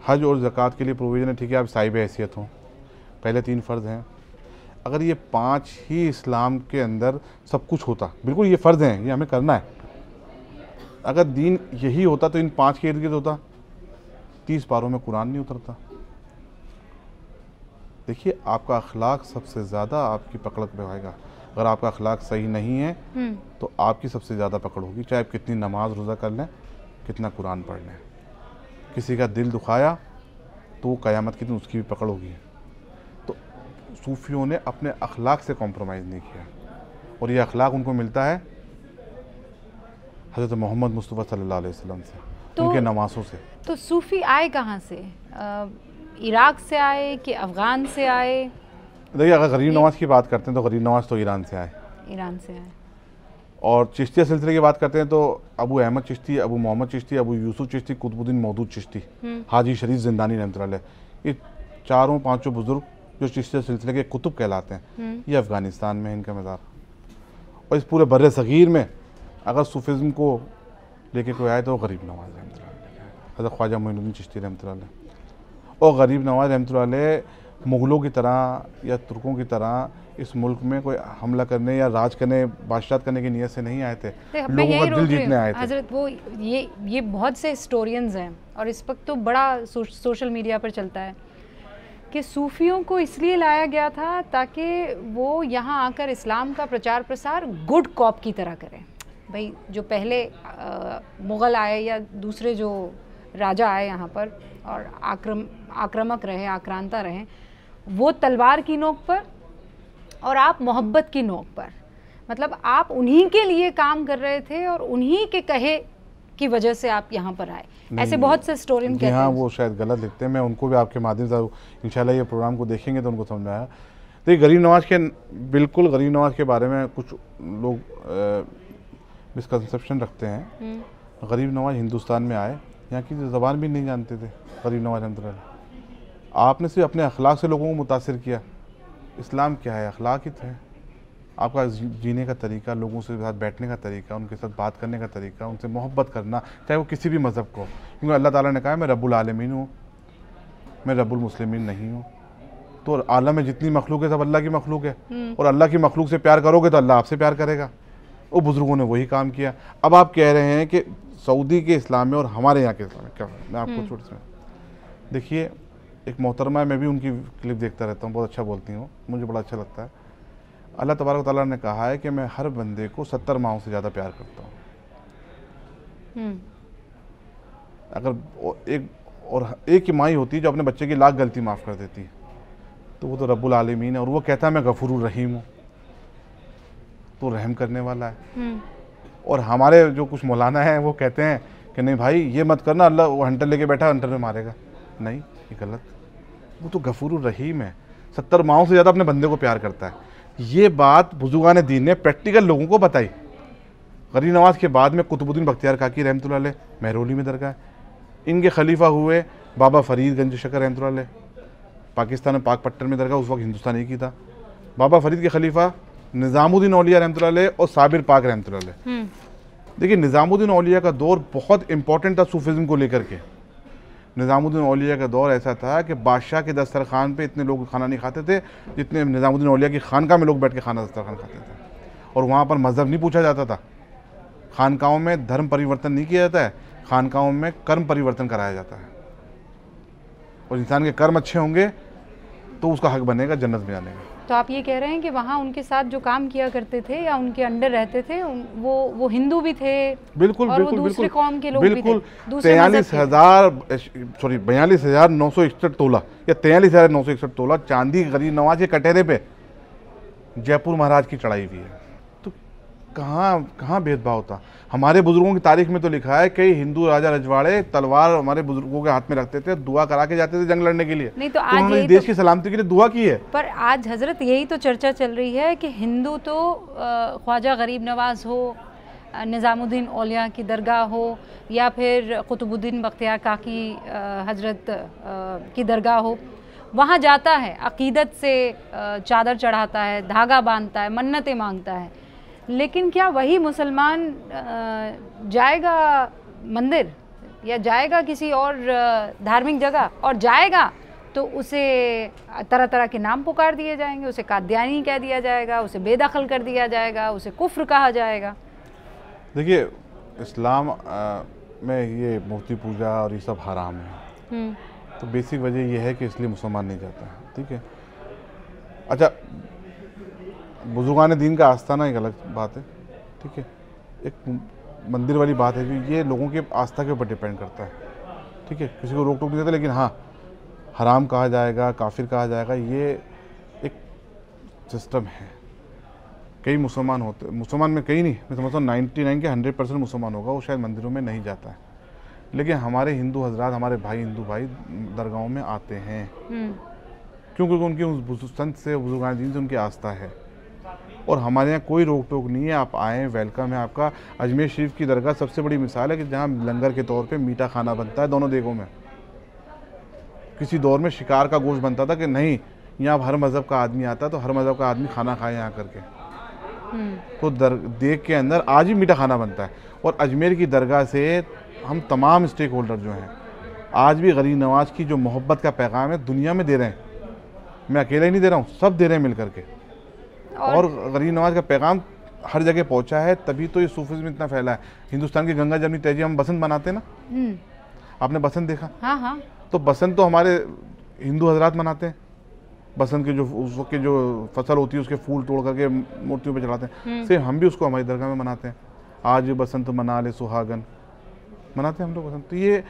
हज और ज़कात के लिए प्रोविज़न है, ठीक है, आप साहिब हैसियत हों, पहले 3 फ़र्ज़ हैं। अगर ये 5 ही इस्लाम के अंदर सब कुछ होता, बिल्कुल ये फ़र्ज़ हैं, ये हमें करना है। अगर दीन यही होता तो इन 5 के इर्द गिर्द होता, 30 पारों में कुरान नहीं उतरता। देखिए, आपका अखलाक सबसे ज़्यादा आपकी पकड़ पे आएगा। अगर आपका अखलाक सही नहीं है तो आपकी सबसे ज़्यादा पकड़ होगी, चाहे आप कितनी नमाज रोज़ा कर लें, कितना कुरान पढ़ लें। किसी का दिल दुखाया तो क़यामत के दिन उसकी भी पकड़ होगी। तो सूफियों ने अपने अखलाक से कॉम्प्रोमाइज़ नहीं किया, और ये अखलाक उनको मिलता है हज़रत मोहम्मद मुस्तफ़ा सल्लल्लाहु अलैहि वसल्लम से, उनके नवासों से। तो सूफ़ी आए कहाँ से? इराक़ से आए कि अफ़गान से आए? देखिए, अगर गरीब नवाज की बात करते हैं तो गरीब नवाज तो ईरान से आए। ईरान से आए। और चिश्तिया सिलसिले की बात करते हैं तो अबू अहमद चिश्ती, अबू मोहम्मद चिश्ती, अबू यूसुफ चिश्ती, कुतुबुद्दीन मौदूद चिश्ती, हाजी शरीफ जिंदानी रहमतुल्लाह, ये 4-5 बुजुर्ग जो चिश्तिया सिलसिले के कुतुब कहलाते हैं, ये अफ़गानिस्तान में इनका मज़ार। और इस पूरे बर्रे सग़ीर में अगर सूफिज़्म को लेके कोई आए तो गरीब नवाज रहमतुल्लाह, हज़रत ख्वाजा मोइनुद्दीन चिश्ती रहमतुल्लाह। और गरीब नवाज रहमतुल्लाह मुग़लों की तरह या तुर्कों की तरह इस मुल्क में कोई हमला करने या राज करने, बादशाह करने की नीयत से नहीं आए थे, लोगों का दिल जीतने आए थे। हज़रत वो ये बहुत से हिस्टोरियंस हैं, और इस वक्त तो बड़ा सोशल मीडिया पर चलता है कि सूफियों को इसलिए लाया गया था ताकि वो यहाँ आकर इस्लाम का प्रचार प्रसार गुड कॉप की तरह करें। भाई, जो पहले मुग़ल आए या दूसरे जो राजा आए यहाँ पर और आक्रामक रहे, आक्रांता रहे, वो तलवार की नोक पर और आप मोहब्बत की नोक पर, मतलब आप उन्हीं के लिए काम कर रहे थे और उन्हीं के कहे की वजह से आप यहाँ पर आए। ऐसे बहुत से स्टोरी कहते हैं। हाँ, वो शायद गलत लिखते हैं, मैं उनको भी आपके माध्यम से इंशाल्लाह ये प्रोग्राम को देखेंगे तो उनको समझ में आया। तो ये गरीब नवाज के, बिल्कुल गरीब नवाज के बारे में कुछ लोग मिसकंसेप्शन रखते हैं। गरीब नवाज हिंदुस्तान में आए, यहाँ की ज़बान भी नहीं जानते थे गरीब नवाज रहमतुल्लाह। आपने सिर्फ अपने अखलाक से लोगों को मुतासिर किया। इस्लाम क्या है? अखलाक ही है। आपका जीने का तरीका, लोगों से साथ बैठने का तरीका, उनके साथ बात करने का तरीका, उनसे मोहब्बत करना, चाहे वो किसी भी मज़हब को, क्योंकि अल्लाह ताला ने कहा है मैं रब्बुल आलमीन हूँ, मैं रब्बुल मुस्लिमीन नहीं हूँ। तो आलम में जितनी मखलूक है सब अल्लाह की मखलूक है, और अल्लाह की मखलूक से प्यार करोगे तो अल्लाह आपसे प्यार करेगा। वो बुज़ुर्गों ने वही काम किया। अब आप कह रहे हैं कि सऊदी के इस्लाम में और हमारे यहाँ के इस्लाम में क्या, मैं आपको छोटे से देखिए, एक मोहतरमा है, मैं भी उनकी क्लिप देखता रहता हूँ, बहुत अच्छा बोलती हूँ, मुझे बड़ा अच्छा लगता है। अल्लाह तबारक व तआला ने कहा है कि मैं हर बंदे को 70 माहों से ज़्यादा प्यार करता हूँ। अगर एक ही माँ ही होती है जो अपने बच्चे की लाख गलती माफ़ कर देती है, तो वो तो रब्बुल आलमीन है, और वो कहता है मैं गफूरुर रहीम हूँ, तो रहम करने वाला है। और हमारे जो कुछ मौलाना हैं वो कहते हैं कि नहीं भाई ये मत करना, अल्लाह वो हंटर लेके बैठा, हंटर में मारेगा। नहीं, ये गलत। वो तो गफूरुर रहीम है, 70 माहों से ज़्यादा अपने बंदे को प्यार करता है। ये बात बुजुर्गान दीन ने प्रैक्टिकल लोगों को बताई। गरीब नवाज के बाद में कुतुबुद्दीन बख्तियार काकी रहमतुल्लाह अलैह महरौली में दरगाह, इनके खलीफा हुए बाबा फरीद गंज शकर रहमतुल्लाह अलैह, पाकिस्तान में पाकपट्टन में दरगाह, उस वक्त हिंदुस्तान एक ही था। बाबा फरीद के खलीफा निज़ामुद्दीन औलिया रहमतुल्लाह अलैह और साबिर पाक रहमतुल्लाह अलैह। देखिए निज़ामुद्दीन औलिया का दौर बहुत इंपॉर्टेंट था सूफिज़्म को लेकर के। निज़ामुद्दीन औलिया का दौर ऐसा था कि बादशाह के दस्तरखान पे इतने लोग खाना नहीं खाते थे जितने निज़ामुद्दीन औलिया की खानका में लोग बैठ के खाना दस्तरखान खाते थे। और वहाँ पर मज़हब नहीं पूछा जाता था, खानकाओं में धर्म परिवर्तन नहीं किया जाता है, खानकाओं में कर्म परिवर्तन कराया जाता है। और इंसान के कर्म अच्छे होंगे तो उसका हक बनेगा जन्नत में जाने का। तो आप ये कह रहे हैं कि वहाँ उनके साथ जो काम किया करते थे या उनके अंडर रहते थे वो हिंदू भी थे, बिल्कुल और बिल्कुल वो दूसरे बिल्कुल कौम के लोग बिल्कुल। भी थे, दूसरे मज़हब के। 42,961 तोला या 43,961 तोला चांदी गरीब नवाज के कटहरे पे जयपुर महाराज की चढ़ाई हुई है। तो कहाँ भेदभाव था? हमारे बुजुर्गों की तारीख में तो लिखा है कई हिंदू राजा रजवाड़े तलवार हमारे बुजुर्गों के हाथ में रखते थे, दुआ करा के जाते थे जंग लड़ने के लिए। नहीं तो आज उन्होंने देश की सलामती के लिए दुआ की है। पर आज हजरत यही तो चर्चा चल रही है कि हिंदू तो ख्वाजा गरीब नवाज हो, निज़ामुद्दीन औलिया की दरगाह हो, या फिर कुतुबुद्दीन बख्तियार काकी हजरत की दरगाह हो, वहाँ जाता है, अकीदत से चादर चढ़ाता है, धागा बांधता है, मन्नतें मांगता है। लेकिन क्या वही मुसलमान जाएगा मंदिर या जाएगा किसी और धार्मिक जगह, और जाएगा तो उसे तरह तरह के नाम पुकार दिए जाएंगे, उसे कादियानी कह दिया जाएगा, उसे बेदखल कर दिया जाएगा, उसे कुफ्र कहा जाएगा। देखिए इस्लाम में ये मूर्ति पूजा और ये सब हराम है। तो बेसिक वजह यह है कि इसलिए मुसलमान नहीं जाता है, ठीक है। अच्छा, बुजुर्गान दीन का आस्थाना एक अलग बात है, ठीक है। एक मंदिर वाली बात है कि ये लोगों की आस्था के ऊपर डिपेंड करता है, ठीक है। किसी को रोक टोक नहीं देता, लेकिन हाँ हराम कहा जाएगा, काफिर कहा जाएगा, ये एक सिस्टम है। कई मुसलमान होते, मुसलमान में कई नहीं, मैं समझता हूँ 99 के 100% मुसलमान होगा, वो शायद मंदिरों में नहीं जाता है। लेकिन हमारे हिंदू हजरात, हमारे भाई हिंदू भाई दरगाहों में आते हैं, क्योंकि उनकी उस संत से, बुजुर्गान दीन से उनकी आस्था है। और हमारे यहाँ कोई रोक टोक नहीं है, आप आएँ, वेलकम है आपका। अजमेर शरीफ की दरगाह सबसे बड़ी मिसाल है कि जहाँ लंगर के तौर पे मीठा खाना बनता है दोनों देगों में। किसी दौर में शिकार का गोश्त बनता था कि नहीं, यहाँ हर मज़हब का आदमी आता है तो हर मज़हब का आदमी खाना खाए यहाँ करके। तो देग के अंदर आज ही मीठा खाना बनता है। और अजमेर की दरगाह से हम तमाम स्टेक होल्डर जो हैं आज भी गरीब नवाज की जो मोहब्बत का पैगाम है दुनिया में दे रहे हैं। मैं अकेला ही नहीं दे रहा हूँ, सब दे रहे हैं मिल करके। और गरीब नवाज का पैगाम हर जगह पहुंचा है, तभी तो ये सूफिज़्म इतना फैला है। हिंदुस्तान की गंगा जमनी तहजीब, हम बसंत मनाते हैं ना, आपने बसंत देखा? हाँ हाँ। तो बसंत तो हमारे हिंदू हजरात मनाते हैं। बसंत के जो उस वक्त की जो फसल होती है उसके फूल तोड़ करके मूर्तियों पे चढ़ाते हैं, सेम हम भी उसको हमारी दरगाह में मनाते हैं। आज बसंत मना ले सुहागन, मनाते हैं हम लोग बसंत। तो ये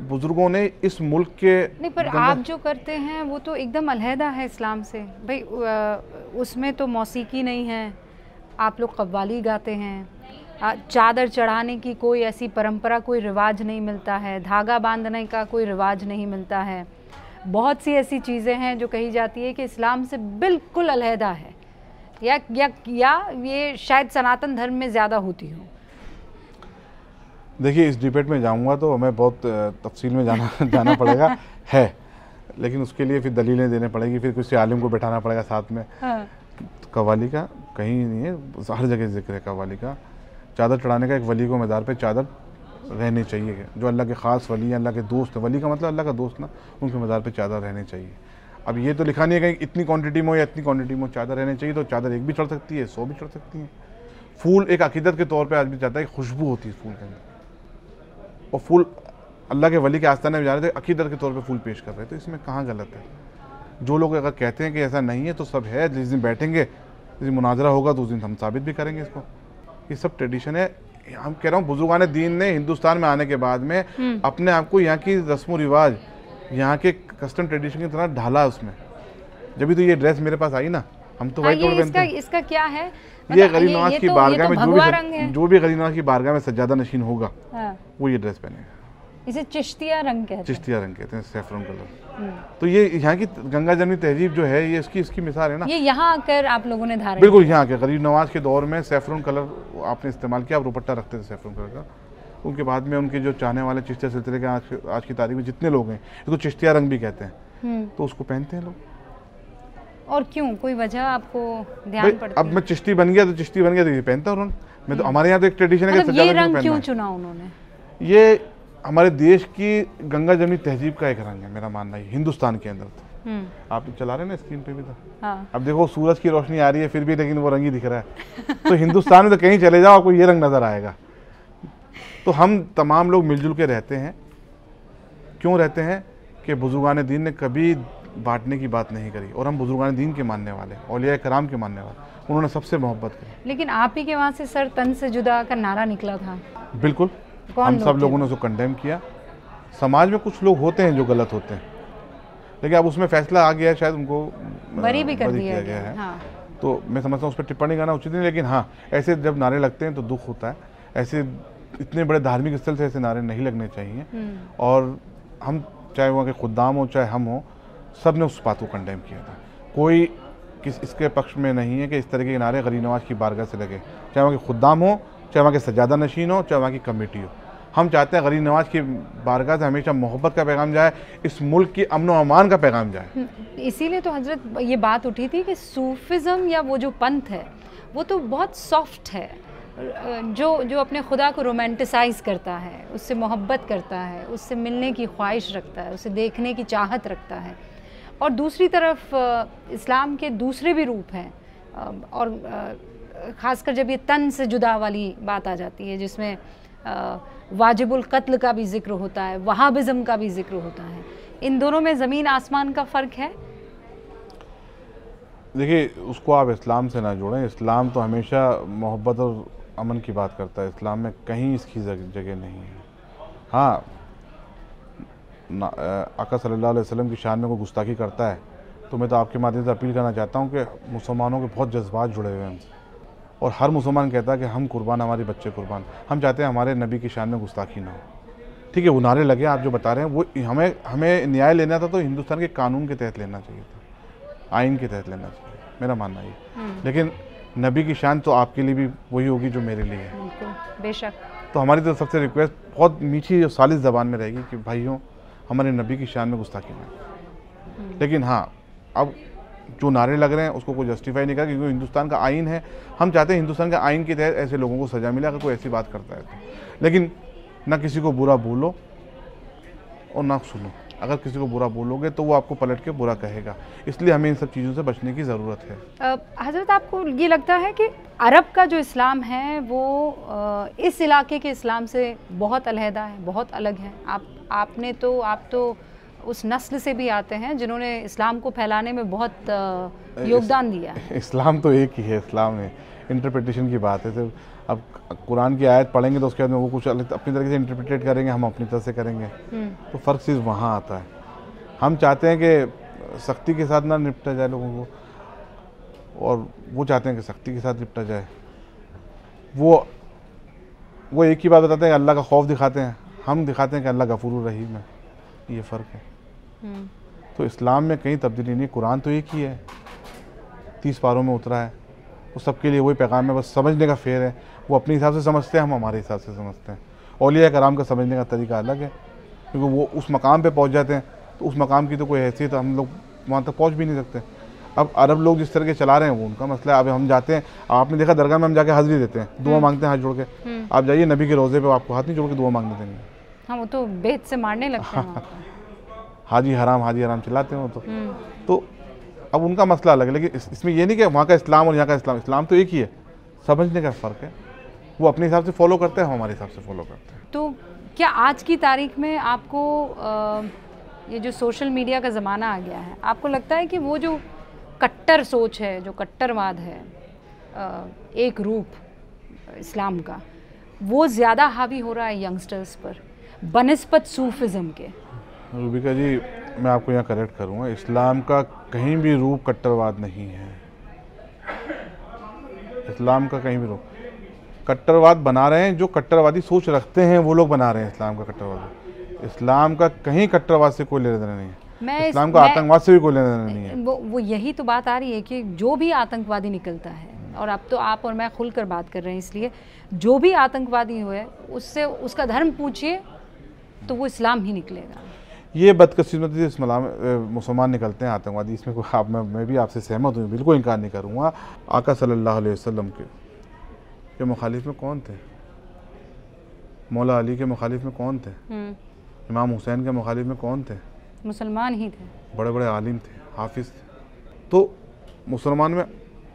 बुजुर्गों ने इस मुल्क के नहीं, पर आप जो करते हैं वो तो एकदम अलहदा है इस्लाम से भाई। उसमें तो मौसीकी नहीं है, आप लोग कव्वाली गाते हैं, चादर चढ़ाने की कोई ऐसी परंपरा, कोई रिवाज नहीं मिलता है, धागा बांधने का कोई रिवाज नहीं मिलता है। बहुत सी ऐसी चीज़ें हैं जो कही जाती है कि इस्लाम से बिल्कुल अलहदा है, या ये शायद सनातन धर्म में ज़्यादा होती हो। देखिए इस डिबेट में जाऊंगा तो हमें बहुत तफसील में जाना पड़ेगा है, लेकिन उसके लिए फिर दलीलें देने पड़ेगी, फिर किसी आलिम को बैठाना पड़ेगा साथ में। हाँ। कव्वाली का कहीं नहीं है, हर जगह जिक्र है कव्वाली का। चादर चढ़ाने का, एक वली को मज़ार पे चादर रहनी चाहिए, जो अल्लाह के ख़ास वली, अल्लाह के दोस्त, वली का मतलब अल्लाह का दोस्त ना, उनके मज़ार पे चादर रहनी चाहिए। अब ये तो लिखा नहीं है कि इतनी क्वांटिटी में हो या इतनी क्वांटिटी में चादर रहनी चाहिए, तो चादर एक भी चढ़ सकती है, 100 भी चढ़ सकती है। फूल एक अकीदत के तौर पर आदमी चाहता है, खुशबू होती है फूल के अंदर, और फूल अल्लाह के वली के आस्थाने में जा रहे थे, अकीदत के तौर पे फूल पेश कर रहे थे, तो इसमें कहाँ गलत है? जो लोग अगर कहते हैं कि ऐसा नहीं है तो सब है, जिस दिन बैठेंगे, जिस दिन मुनाजरा होगा तो उस दिन हम साबित भी करेंगे इसको। ये सब ट्रेडिशन है। हम कह रहा हूँ बुजुर्गान दीन ने हिंदुस्तान में आने के बाद में अपने आप को यहाँ की रस्म रिवाज, यहाँ के कस्टम ट्रेडिशन की तरह ढाला उसमें। जब भी तो ये ड्रेस मेरे पास आई ना, हम तो वाइट कपड़े पहनते हैं। इसका क्या है? ये गरीब नवाज की बारगाह में जो भी गरीब नवाज की बारगाह में सज्जादा नशीन होगा, वो ये ड्रेस पहनेगा। इसे चिश्तिया रंग कहते हैं। चिश्तिया रंग कहते हैं, सैफरन कलर। तो ये यहाँ की गंगा जमनी तहजीब जो है, ये इसकी मिसाल है ना। ये यहाँ आकर आप लोगों ने धारण, बिल्कुल यहाँ के गरीब नवाज के दौर में सैफरन कलर आपने इस्तेमाल किया, आप दुपट्टा रखते थे सैफरन कलर का। उनके बाद में उनके जो चाहने वाले चिश्तिया सिलसिले के आज की तारीख में जितने लोग हैं, तो चिश्तिया रंग भी कहते हैं, तो उसको पहनते हैं लोग। और क्यों, कोई वजह आपको ध्यान भाई, पड़ती अब मैं चिश्ती बन गया तो चिश्ती बन गया तो ये पहनता हूँ। मैं तो हमारे यहाँ तो एक ट्रेडिशन है कि मतलब ये सजादा रंग पहनना क्यों है। चुना उन्होंने? ये हमारे देश की गंगा जमनी तहजीब का एक रंग है, मेरा मानना है, हिंदुस्तान के अंदर। तो आप चला रहे हैं ना स्क्रीन पे भी तो, हाँ। अब देखो सूरज की रोशनी आ रही है फिर भी, लेकिन वो रंग ही दिख रहा है। तो हिंदुस्तान में तो कहीं चले जाओ आपको ये रंग नजर आएगा। तो हम तमाम लोग मिलजुल के रहते हैं। क्यों रहते हैं कि बुजुर्गान दीन ने कभी बांटने की बात नहीं करी, और हम बुजुर्गान दीन के मानने वाले, औलिया कराम के मानने वाले, उन्होंने सबसे मोहब्बत करी। लेकिन आप ही के वहाँ से सर तन से जुदा का नारा निकला था। बिल्कुल, हम सब लोगों ने उसको कंडेम किया। समाज में कुछ लोग होते हैं जो गलत होते हैं, लेकिन अब उसमें फैसला आ गया है, शायद उनको बरी भी कर दिया गया है। हाँ। तो मैं समझता हूँ उस पर टिप्पणी करना उचित नहीं, लेकिन हाँ, ऐसे जब नारे लगते हैं तो दुख होता है। ऐसे इतने बड़े धार्मिक स्थल से ऐसे नारे नहीं लगने चाहिए। और हम चाहे वहाँ के खुद्दाम हो चाहे हम हो, सब ने उस बात को कंडेम किया था। कोई इसके पक्ष में नहीं है कि इस तरह के नारे गरीब नवाज की बारगाह से लगे, चाहे वहाँ के खुद्दाम हो, चाहे वहाँ के सजादा नशीन हो, चाहे वहाँ की कमेटी हो। हम चाहते हैं गरीब नवाज की बारगाह से हमेशा मोहब्बत का पैगाम जाए, इस मुल्क की अमन व अमान का पैगाम जाए। इसीलिए तो हजरत ये बात उठी थी कि सूफिज़म या वो जो पंथ है वो तो बहुत सॉफ्ट है, जो अपने खुदा को रोमांटिसाइज़ करता है, उससे मोहब्बत करता है, उससे मिलने की ख्वाहिश रखता है, उसे देखने की चाहत रखता है। और दूसरी तरफ इस्लाम के दूसरे भी रूप हैं, और ख़ासकर जब ये तन से जुदा वाली बात आ जाती है, जिसमें वाजिबुल कत्ल का भी जिक्र होता है, वहाबिज़म का भी जिक्र होता है, इन दोनों में ज़मीन आसमान का फ़र्क है। देखिए, उसको आप इस्लाम से ना जोड़ें। इस्लाम तो हमेशा मोहब्बत और अमन की बात करता है। इस्लाम में कहीं इसकी जगह नहीं है। हाँ, आका सल्लल्लाहु अलैहि वसल्लम की शान में कोई गुस्ताखी करता है तो मैं तो आपके माध्यम से अपील करना चाहता हूँ कि मुसलमानों के बहुत जज्बात जुड़े हुए हैं हमसे, और हर मुसलमान कहता है कि हम कुर्बान, हमारे बच्चे कुर्बान। हम चाहते हैं हमारे नबी की शान में गुस्ताखी ना हो। ठीक है, वो नारे लगे आप जो बता रहे हैं, वो हमें न्याय लेना था तो हिंदुस्तान के कानून के तहत लेना चाहिए था, आइन के तहत लेना चाहिए, मेरा मानना ये। लेकिन नबी की शान तो आपके लिए भी वही होगी जो मेरे लिए है। बिल्कुल, बेशक। तो हमारी तरफ सबसे रिक्वेस्ट बहुत मीठी और सालिस ज़बान में रहेगी कि भाइयों, हमारे नबी की शान में गुस्ताखी ना। लेकिन हाँ, अब जो नारे लग रहे हैं उसको कोई जस्टिफाई नहीं कर, क्योंकि हिंदुस्तान का आइन है। हम चाहते हैं हिंदुस्तान के आइन के तहत ऐसे लोगों को सज़ा मिले अगर कोई ऐसी बात करता है तो। लेकिन ना किसी को बुरा बोलो और ना सुनो। अगर किसी को बुरा बोलोगे तो वो आपको पलट के बुरा कहेगा, इसलिए हमें इन सब चीज़ों से बचने की ज़रूरत है। हज़रत, आपको ये लगता है कि अरब का जो इस्लाम है वो इस इलाके के इस्लाम से बहुत अलहदा है, बहुत अलग है? आप तो उस नस्ल से भी आते हैं जिन्होंने इस्लाम को फैलाने में बहुत योगदान दिया है। इस्लाम तो एक ही है। इस्लाम में इंटरप्रिटेशन की बात है। तो अब कुरान की आयत पढ़ेंगे तो उसके बाद में वो कुछ अलग अपनी तरीके से इंटरप्रिटेट करेंगे, हम अपनी तरह से करेंगे, तो फ़र्क सिर्फ वहाँ आता है। हम चाहते हैं कि सख्ती के साथ ना निपटा जाए लोगों को, और वो चाहते हैं कि सख्ती के साथ निपटा जाए। वो एक ही बात बताते हैं, अल्लाह का खौफ दिखाते हैं, हम दिखाते हैं कि अल्लाह गफूर रहीम है। ये फ़र्क है। तो इस्लाम में कहीं तब्दीली नहीं। कुरान तो एक ही है, 30 पारों में उतरा है, वो सबके लिए वही पैगाम है, बस समझने का फेर है। वो अपने हिसाब से समझते हैं, हम हमारे हिसाब से समझते हैं। औलिया कराम का समझने का तरीका अलग है, क्योंकि वो उस मकाम पे पहुंच जाते हैं, तो उस मकाम की तो कोई हैसियत हम लोग वहाँ तक पहुँच भी नहीं सकते। अब अरब लोग जिस तरह के चला रहे हैं वो उनका मसला है। अब हम जाते हैं, आपने देखा दरगाह में हम जाके हाजिरी देते हैं, दुआ मांगते हैं हाथ जोड़ के। आप जाइए नबी के रोज़े पे, आपको हाथ नहीं जोड़ के दुआ मांगने देंगे। हाँ, वो तो बेत से मारने लगते हैं। हाजी हराम चिल्लाते हैं वो तो अब उनका मसला अलग है। लेकिन इसमें ये नहीं कि वहाँ का इस्लाम और यहाँ का इस्लाम तो एक ही है। समझने का फ़र्क है। वो अपने हिसाब से फॉलो करते हैं, हम हमारे हिसाब से फॉलो करते हैं। तो क्या आज की तारीख में आपको ये जो सोशल मीडिया का ज़माना आ गया है, आपको लगता है कि वो जो कट्टर सोच है, जो कट्टरवाद है, एक रूप इस्लाम का, वो ज़्यादा हावी हो रहा है यंगस्टर्स पर बनिस्बत सूफिज़म के? रूबिका जी, मैं आपको यहाँ करेक्ट करूँगा, इस्लाम का कहीं भी रूप कट्टरवाद नहीं है। इस्लाम का कहीं भी रूप कट्टरवाद बना रहे हैं, जो कट्टरवादी सोच रखते हैं वो लोग बना रहे हैं इस्लाम का कट्टरवाद। इस्लाम का कहीं कट्टरवाद से कोई लेना देना नहीं है। इस्लाम का आतंकवाद से भी कोई लेना देना नहीं है। वो यही तो बात आ रही है कि जो भी आतंकवादी निकलता है, और अब तो आप और मैं खुलकर बात कर रहे हैं, इसलिए जो भी आतंकवादी हुए उससे उसका धर्म पूछिए तो वो इस्लाम ही निकलेगा। ये बदकिस्मती से मुसलमान निकलते हैं आतंकवादी, इसमें कोई मैं भी आपसे सहमत हूँ, बिल्कुल इनकार नहीं करूँगा। आका सल्लल्लाहु अलैहि वसल्लम के मुखालिफ में कौन थे? मौला अली के मुखालिफ में कौन थे? इमाम हुसैन के मुखालिफ में कौन थे? मुसलमान ही थे, बड़े बड़े आलिम थे, हाफिज थे। तो मुसलमान में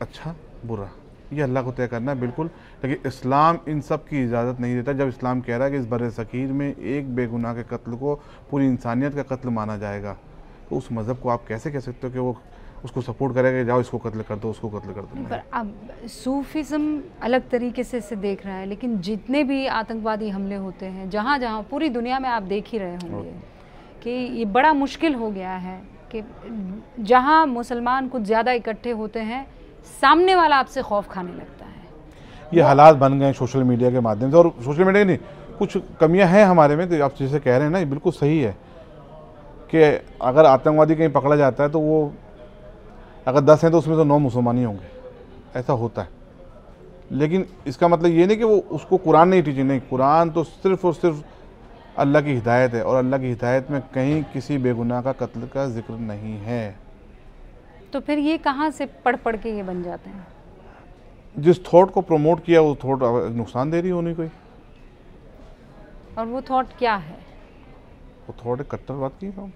अच्छा बुरा ये अल्लाह को तय करना है बिल्कुल, लेकिन इस्लाम इन सब की इजाज़त नहीं देता। जब इस्लाम कह रहा है कि इस बर सकीर में एक बेगुनाह के कत्ल को पूरी इंसानियत का कत्ल माना जाएगा, तो उस मज़हब को आप कैसे कह सकते हो कि वो उसको सपोर्ट करेगा कि जाओ इसको कत्ल कर दो, उसको कत्ल कर दो? पर अब सूफिज़्म अलग तरीके से इसे देख रहा है, लेकिन जितने भी आतंकवादी हमले होते हैं जहाँ जहाँ पूरी दुनिया में आप देख ही रहे होंगे कि ये बड़ा मुश्किल हो गया है कि जहाँ मुसलमान कुछ ज़्यादा इकट्ठे होते हैं सामने वाला आपसे खौफ खाने लगता है। ये हालात बन गए सोशल मीडिया के माध्यम से, और सोशल मीडिया नहीं कुछ कमियां हैं हमारे में, तो आप जैसे कह रहे हैं ना ये बिल्कुल सही है कि अगर आतंकवादी कहीं पकड़ा जाता है तो वो अगर 10 हैं तो उसमें तो 9 मुसलमान ही होंगे, ऐसा होता है। लेकिन इसका मतलब ये नहीं कि वो उसको कुरान नहीं टीचिंग, नहीं, कुरान तो सिर्फ़ और सिर्फ अल्लाह की हिदायत है, और अल्लाह की हिदायत में कहीं किसी बेगुनाह का कत्ल का जिक्र नहीं है। तो फिर ये कहाँ से पढ़ पढ़ के ये बन जाते हैं? जिस थॉट को प्रमोट किया वो थॉट नुकसान दे रही होनी कोई, और वो थॉट क्या है? वो थॉट है कट्टरवाद की।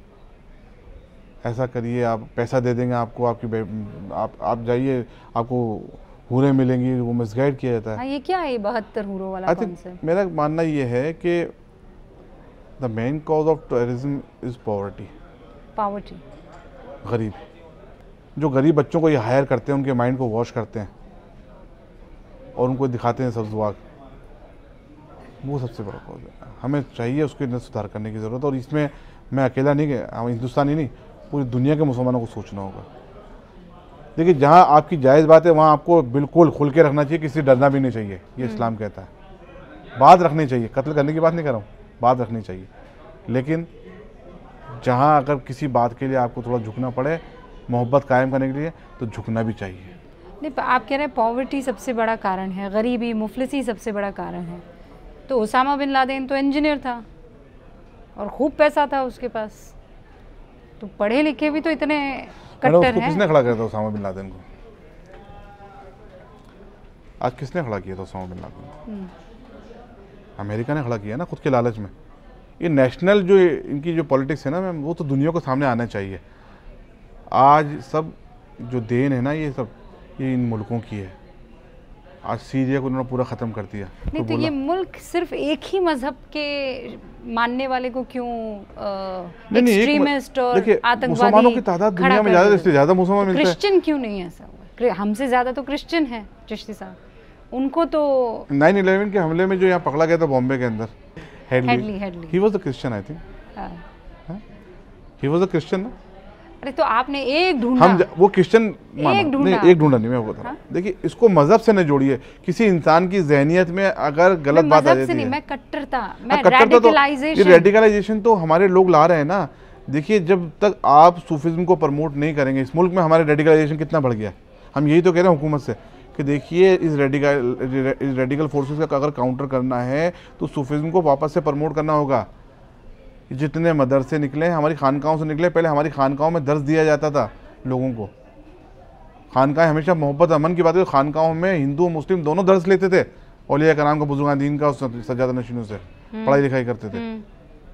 ऐसा करिए, आप पैसा दे देंगे आपको, आप जाइए आपको हूरें मिलेंगी, वो मिसगाइड किया जाता है। ये क्या है 72 हूरों वाला कॉन्सेप्ट? मेरा मानना ये है कि the main cause of terrorism is poverty. गरीब, जो गरीब बच्चों को ये हायर करते हैं, उनके माइंड को वॉश करते हैं और उनको दिखाते हैं सब्ज़वाग, वो सबसे बड़ा कॉज है। हमें चाहिए उसके अंदर सुधार करने की ज़रूरत, और इसमें मैं अकेला नहीं, हम हिंदुस्तानी नहीं, पूरी दुनिया के मुसलमानों को सोचना होगा। देखिए जहाँ आपकी जायज़ बात है वहाँ आपको बिल्कुल खुल के रखना चाहिए, किसी डरना भी नहीं चाहिए, ये इस्लाम कहता है। बात रखनी चाहिए, कत्ल करने की बात नहीं कर रहा हूँ, बात रखनी चाहिए, लेकिन जहाँ अगर किसी बात के लिए आपको थोड़ा झुकना पड़े मोहब्बत कायम करने के लिए, तो झुकना भी चाहिए। नहीं, आप कह रहे हैं पॉवर्टी सबसे बड़ा कारण है, गरीबी मुफलिसी सबसे बड़ा कारण है, तो उसामा बिन लादेन तो इंजीनियर था और खूब पैसा था उसके पास, तो पढ़े लिखे भी तो इतने कट्टर हैं। किसने खड़ा किया था उसामा बिन लादेन को? आज किसने खड़ा किया था उसामा बिन लादेन को? अमेरिका ने खड़ा किया ना, खुद के लालच में। ये नेशनल जो इनकी जो पॉलिटिक्स है ना मैम, वो तो दुनिया को सामने आना चाहिए। आज सब जो देन है ना ये सब ये इन मुल्कों की है। आज सीरिया को उन्होंने पूरा ख़त्म कर दिया। नहीं तो ये मुल्क सिर्फ एक ही मजहब के मानने वाले को क्यों एक्सट्रीमिस्ट और आतंकवादी मुसलमानों की तादाद दुनिया में ज़्यादा, इसलिए ज़्यादा मुसलमान मिलते हैं। क्रिश्चियन क्यों नहीं ऐसा हुआ? हमसे ज़्यादा तो क्रिश्चियन है चिश्ती साहब, उनको तो 9/11 के हमले में जो यहाँ पकड़ा गया था बॉम्बे के अंदर, Headley he was a Christian, I think he was a Christian. अरे तो आपने एक ढूंढा, हम वो क्रिश्चियन नहीं, एक ढूंढा नहीं, मैं वो बता रहा हूं। देखिए इसको मजहब से न जोड़िए, किसी इंसान की जहनियत में अगर गलत बात आ जाती है, मैं कट्टरता, मैं रेडिकलाइजेशन, रेडिकलाइजेशन तो हमारे लोग ला रहे हैं ना। देखिए जब तक आप सूफिज्म को प्रमोट नहीं करेंगे, इस मुल्क में हमारे रेडिकलाइजेशन कितना बढ़ गया है। हम यही तो कह रहे हैं हुकूमत से कि देखिए इस रेडिकल फोर्सेस का अगर काउंटर करना है तो सूफिज्म को वापस से प्रमोट करना होगा। जितने मदरसे निकले, हमारी खानकाहों से निकले, पहले हमारी खानकाहों में दर्स दिया जाता था लोगों को। खानकाहें हमेशा मोहब्बत अमन की बात है, खानकाहों में हिंदू मुस्लिम दोनों दर्स लेते थे, औलिया कराम का, बुजुर्गान दीन का, सज्जादा नशीनों से पढ़ाई लिखाई करते थे।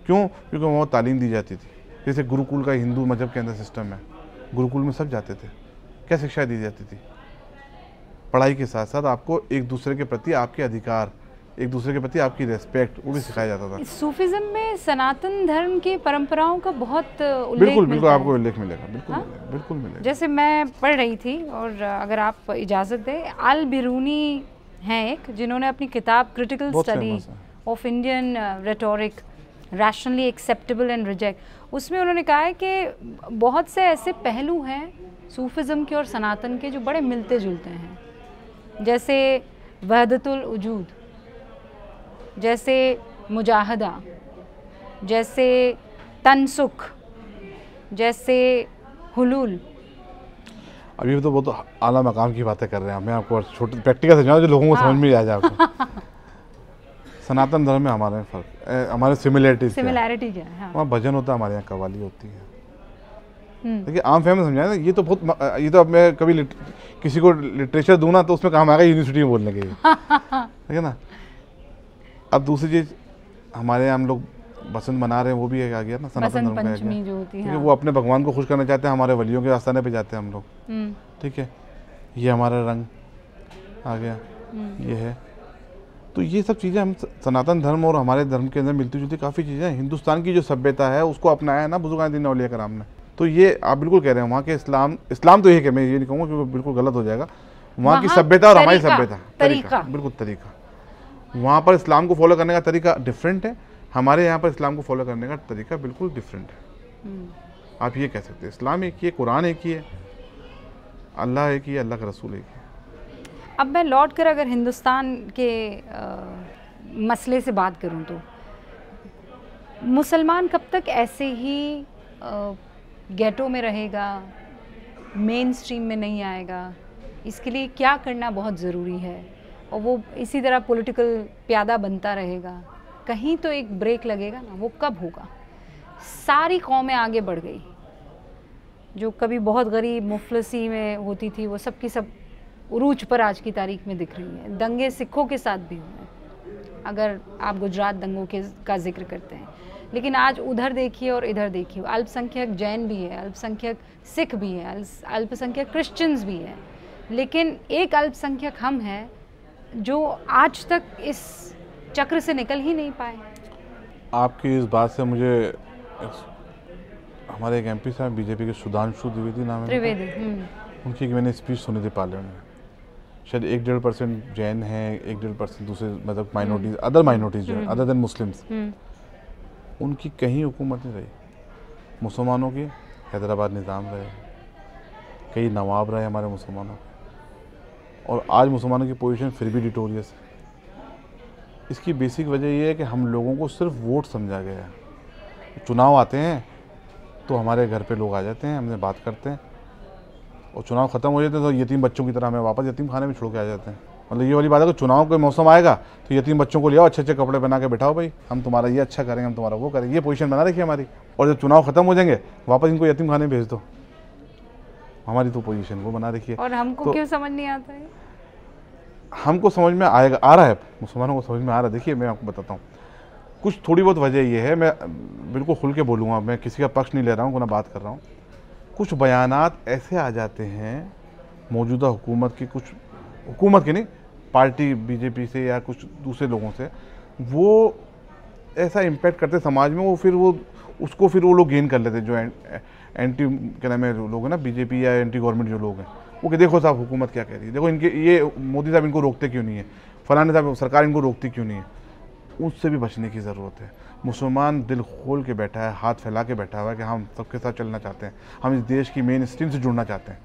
क्यों? क्योंकि वहाँ तालीम दी जाती थी। जैसे गुरुकुल का हिंदू मजहब के अंदर सिस्टम है, गुरुकुल में सब जाते थे, क्या शिक्षा दी जाती थी? पढ़ाई के साथ साथ आपको एक दूसरे के प्रति आपके अधिकार, एक दूसरे के प्रति आपकी रेस्पेक्ट, वो भी सिखाया जाता था। सूफिज्म में सनातन धर्म की परंपराओं का बहुत बिल्कुल आपको उल्लेख मिलेगा, बिल्कुल मिलेगा। जैसे मैं पढ़ रही थी, और अगर आप इजाज़त दें, अल बिरूनी हैं एक, जिन्होंने अपनी किताब critical study of Indian rhetoric rationally acceptable and reject, उसमें उन्होंने कहा है कि बहुत से ऐसे पहलू हैं सूफिज्म के और सनातन के जो बड़े मिलते जुलते हैं, जैसे वहदतुल वजूद, जैसे मुजाहदा, जैसे तनसुख, जैसे हुलूल। अभी तो बहुत आला मकाम की बातें कर रहे हैं, मैं आपको छोटे प्रैक्टिकल समझाऊं जो लोगों को समझ में आ जाए आपको। सनातन धर्म में हमारे फर्क, हमारे सिमिलैरिटीज क्या है? हाँ। वहाँ भजन होता है, हमारे यहाँ कव्वाली होती है। देखिए आम फैमिली समझाए ना, ये तो बहुत, ये तो अब मैं कभी किसी को लिटरेचर दूँ ना तो उसमें काम आएगा यूनिवर्सिटी में बोलने के लिए, ठीक है ना। अब दूसरी चीज़, हमारे यहाँ हम लोग बसंत मना रहे हैं, वो भी आ गया ना, सनातन धर्म का जो होती है, वो अपने भगवान को खुश करना चाहते हैं, हमारे वलियों के आस्थाने पे जाते हैं हम लोग, ठीक है। ये हमारा रंग आ गया, ये है। तो ये सब चीज़ें हम सनातन धर्म और हमारे धर्म के अंदर मिलती जुलती काफ़ी चीज़ें हैं। हिंदुस्तान की जो सभ्यता है उसको अपनाया है ना बुजुर्गान औलिया कराम ने। तो ये आप बिल्कुल कह रहे हैं, वहाँ के इस्लाम तो ये है, मैं ये नहीं कहूँगा क्योंकि बिल्कुल गलत हो जाएगा। वहाँ की सभ्यता और हमारी सभ्यता तरीका बिल्कुल तरीका, वहाँ पर इस्लाम को फॉलो करने का तरीका डिफरेंट है, हमारे यहाँ पर इस्लाम को फॉलो करने का तरीका बिल्कुल डिफरेंट है। आप ये कह सकते हैं इस्लाम एक ही है, कुरान एक ही है, अल्लाह एक ही है, अल्लाह का रसूल एक है। अब मैं लौट कर अगर हिंदुस्तान के मसले से बात करूं तो मुसलमान कब तक ऐसे ही गेटो में रहेगा, मेन स्ट्रीम में नहीं आएगा? इसके लिए क्या करना बहुत ज़रूरी है? और वो इसी तरह पॉलिटिकल प्यादा बनता रहेगा, कहीं तो एक ब्रेक लगेगा ना, वो कब होगा? सारी कौमें आगे बढ़ गई, जो कभी बहुत गरीब मुफलसी में होती थी वो सब की सब उरूज पर आज की तारीख में दिख रही है। दंगे सिखों के साथ भी हुए, अगर आप गुजरात दंगों का जिक्र करते हैं, लेकिन आज उधर देखिए और इधर देखिए, अल्पसंख्यक जैन भी है, अल्पसंख्यक सिख भी है, अल्पसंख्यक क्रिश्चियंस भी है, लेकिन एक अल्पसंख्यक हम हैं जो आज तक इस चक्र से निकल ही नहीं पाए। आपकी इस बात से मुझे हमारे एक एमपी साहब बीजेपी के सुधांशु द्विवेदी नाम है, त्रिवेदी, उनकी मैंने स्पीच सुनी थी पार्लियामेंट में। शायद 1-1.5% जैन है, 1-1.5% दूसरे मतलब माइनॉरिटीज, अदर माइनॉरिटीज जो है अदर देन मुस्लिम्स, उनकी कहीं हुकूमत नहीं रही। मुसलमानों की हैदराबाद निज़ाम रहे, कई नवाब रहे हमारे मुसलमानों, और आज मुसलमानों की पोजीशन फिर भी डिटोरियस है। इसकी बेसिक वजह यह है कि हम लोगों को सिर्फ वोट समझा गया है। चुनाव आते हैं तो हमारे घर पे लोग आ जाते हैं, हमसे बात करते हैं, और चुनाव ख़त्म हो जाते हैं तो यतीम बच्चों की तरह हमें वापस यतीम खाने में छोड़ के आ जाते हैं। मतलब ये वाली बात है कि चुनाव का मौसम आएगा तो यतीम बच्चों को ले आओ, अच्छे अच्छे कपड़े बना के बैठाओ, भाई हम तुम्हारा ये अच्छा करेंगे, हम तुम्हारा वो करेंगे, ये पोजीशन बना रखी है हमारी। और जब चुनाव खत्म हो जाएंगे वापस इनको यतीम खाने भेज दो, हमारी तो पोजीशन वो बना रखी है। और हमको तो क्यों समझ नहीं आता है? हमको समझ में आएगा, आ रहा है, मुसलमानों को समझ में आ रहा है। देखिए मैं आपको बताता हूँ, कुछ थोड़ी बहुत वजह ये है, मैं बिल्कुल खुल के बोलूँगा, मैं किसी का पक्ष नहीं ले रहा हूँ, ना बात कर रहा हूँ। कुछ बयानात ऐसे आ जाते हैं मौजूदा हुकूमत की, कुछ हुकूमत की नहीं, पार्टी बीजेपी से या कुछ दूसरे लोगों से, वो ऐसा इम्पैक्ट करते समाज में, वो फिर वो उसको फिर वो लोग गेन कर लेते, जो एंटी क्या नाम है लोग हैं ना, बीजेपी या एंटी गवर्नमेंट जो लोग हैं, वो कि देखो साहब हुकूमत क्या कह रही है, देखो इनके ये मोदी साहब इनको रोकते क्यों नहीं है, फलाने साहब सरकार इनको रोकती क्यों नहीं है। उससे भी बचने की ज़रूरत है। मुसलमान दिल खोल के बैठा है, हाथ फैला के बैठा हुआ है कि हम सबके साथ चलना चाहते हैं, हम इस देश की मेन स्ट्रीम से जुड़ना चाहते हैं।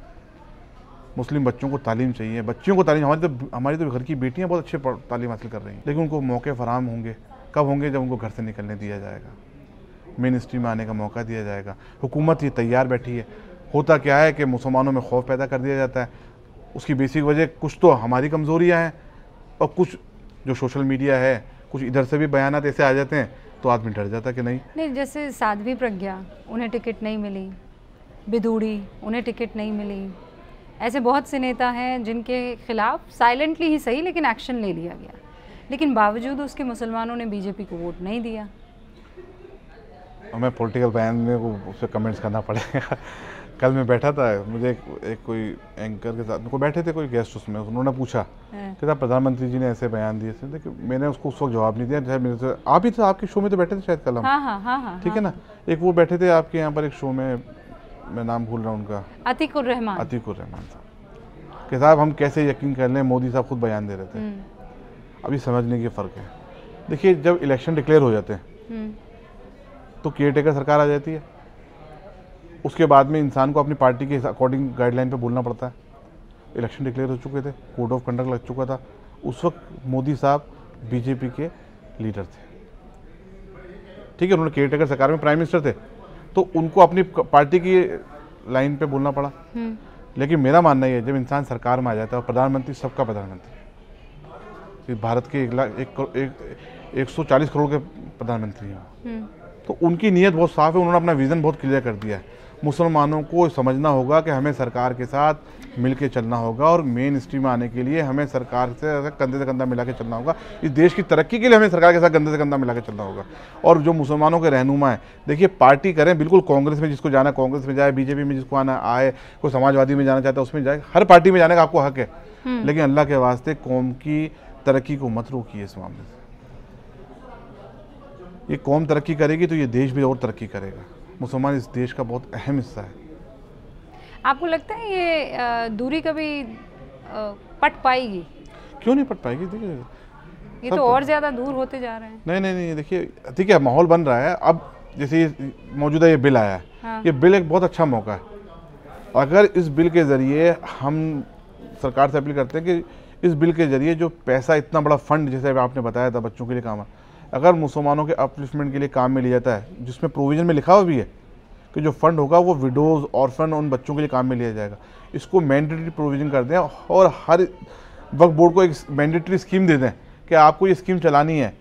मुस्लिम बच्चों को तालीम चाहिए, बच्चियों को तालीम, हमारी तो घर की बेटियां बहुत अच्छे तालीम हासिल कर रही हैं, लेकिन उनको मौके फराहम होंगे कब होंगे? जब उनको घर से निकलने दिया जाएगा, मेन स्ट्रीम में आने का मौका दिया जाएगा। हुकूमत ये तैयार बैठी है। होता क्या है कि मुसलमानों में खौफ पैदा कर दिया जाता है। उसकी बेसिक वजह कुछ तो हमारी कमज़ोरियाँ हैं, और कुछ जो सोशल मीडिया है, कुछ इधर से भी बयानात ऐसे आ जाते हैं तो आदमी डर जाता है कि नहीं। जैसे साध्वी प्रज्ञा, उन्हें टिकट नहीं मिली, बिदूड़ी, उन्हें टिकट नहीं मिली, ऐसे बहुत से नेता हैं जिनके खिलाफ साइलेंटली ही सही लेकिन एक्शन ले लिया गया, लेकिन बावजूद उसके मुसलमानों ने बीजेपी को वोट नहीं दिया। हमें पॉलिटिकल बयान में उससे कमेंट्स करना पड़ेगा। कल मैं बैठा था, मुझे एक कोई एंकर के साथ को बैठे थे, कोई गेस्ट, उसमें उन्होंने पूछा कि साहब प्रधानमंत्री जी ने ऐसे बयान दिए थे, देखिए मैंने उसको उस वक्त जवाब नहीं दिया। शायद मेरे से आप ही थे, आपके शो में तो बैठे थे शायद कल हम, हाँ, ठीक है ना। एक वो बैठे थे आपके यहाँ पर एक शो में, मैं नाम भूल रहा हूँ उनका, अतीकुर रहमान साहब, कि साहब हम कैसे यकीन कर लें, मोदी साहब खुद बयान दे रहे थे। अभी समझने की फ़र्क है। देखिए जब इलेक्शन डिक्लेयर हो जाते हैं तो केयरटेकर सरकार आ जाती है, उसके बाद में इंसान को अपनी पार्टी के अकॉर्डिंग गाइडलाइन पे बोलना पड़ता है। इलेक्शन डिक्लेयर हो चुके थे, कोड ऑफ कंडक्ट लग चुका था, उस वक्त मोदी साहब बीजेपी के लीडर थे, ठीक है, उन्होंने केयरटेकर सरकार में प्राइम मिनिस्टर थे, तो उनको अपनी पार्टी की लाइन पे बोलना पड़ा। लेकिन मेरा मानना ये है, जब इंसान सरकार में आ जाता है और प्रधानमंत्री सबका प्रधानमंत्री, भारत के 140 करोड़ के प्रधानमंत्री हैं। तो उनकी नीयत बहुत साफ है, उन्होंने अपना विज़न बहुत क्लियर कर दिया है। मुसलमानों को समझना होगा कि हमें सरकार के साथ मिलके चलना होगा और मेन स्ट्रीम में आने के लिए हमें सरकार से कंधे से कंधा मिला के चलना होगा। इस देश की तरक्की के लिए हमें सरकार के साथ कंधे से कंधा मिला के चलना होगा। और जो मुसलमानों के रहनुमा है, देखिए पार्टी करें, बिल्कुल कांग्रेस में जिसको जाना कांग्रेस में जाए, बीजेपी में जिसको आना आए, कोई समाजवादी में जाना चाहता है उसमें जाए, हर पार्टी में जाने का आपको हक है। लेकिन अल्लाह के वास्ते कौम की तरक्की को मत रोकिए इस मामले से। ये कौम तरक्की करेगी तो ये देश भी और तरक्की करेगा। मुसलमान इस देश का बहुत अहम हिस्सा है। आपको लगता है ये दूरी कभी पट पाएगी? क्यों नहीं पट पाएगी? देखिए ये तो और ज़्यादा दूर होते जा रहे हैं। नहीं, देखिए ठीक है, माहौल बन रहा है। अब जैसे मौजूदा ये बिल आया है, हाँ। ये बिल एक बहुत अच्छा मौका है। अगर इस बिल के ज़रिए हम सरकार से अपील करते हैं कि इस बिल के ज़रिए जो पैसा, इतना बड़ा फंड जैसे आपने बताया था बच्चों के लिए काम है, अगर मुसलमानों के अपलिफ्टमेंट के लिए काम में लिया जाता है, जिसमें प्रोविज़न में लिखा हुआ भी है कि जो फंड होगा वो विडोज़, ऑर्फन, उन बच्चों के लिए काम में लिया जाएगा, इसको मैंडेटरी प्रोविज़न कर दें और हर वक्फ बोर्ड को एक मैंडेटरी स्कीम दे दें कि आपको ये स्कीम चलानी है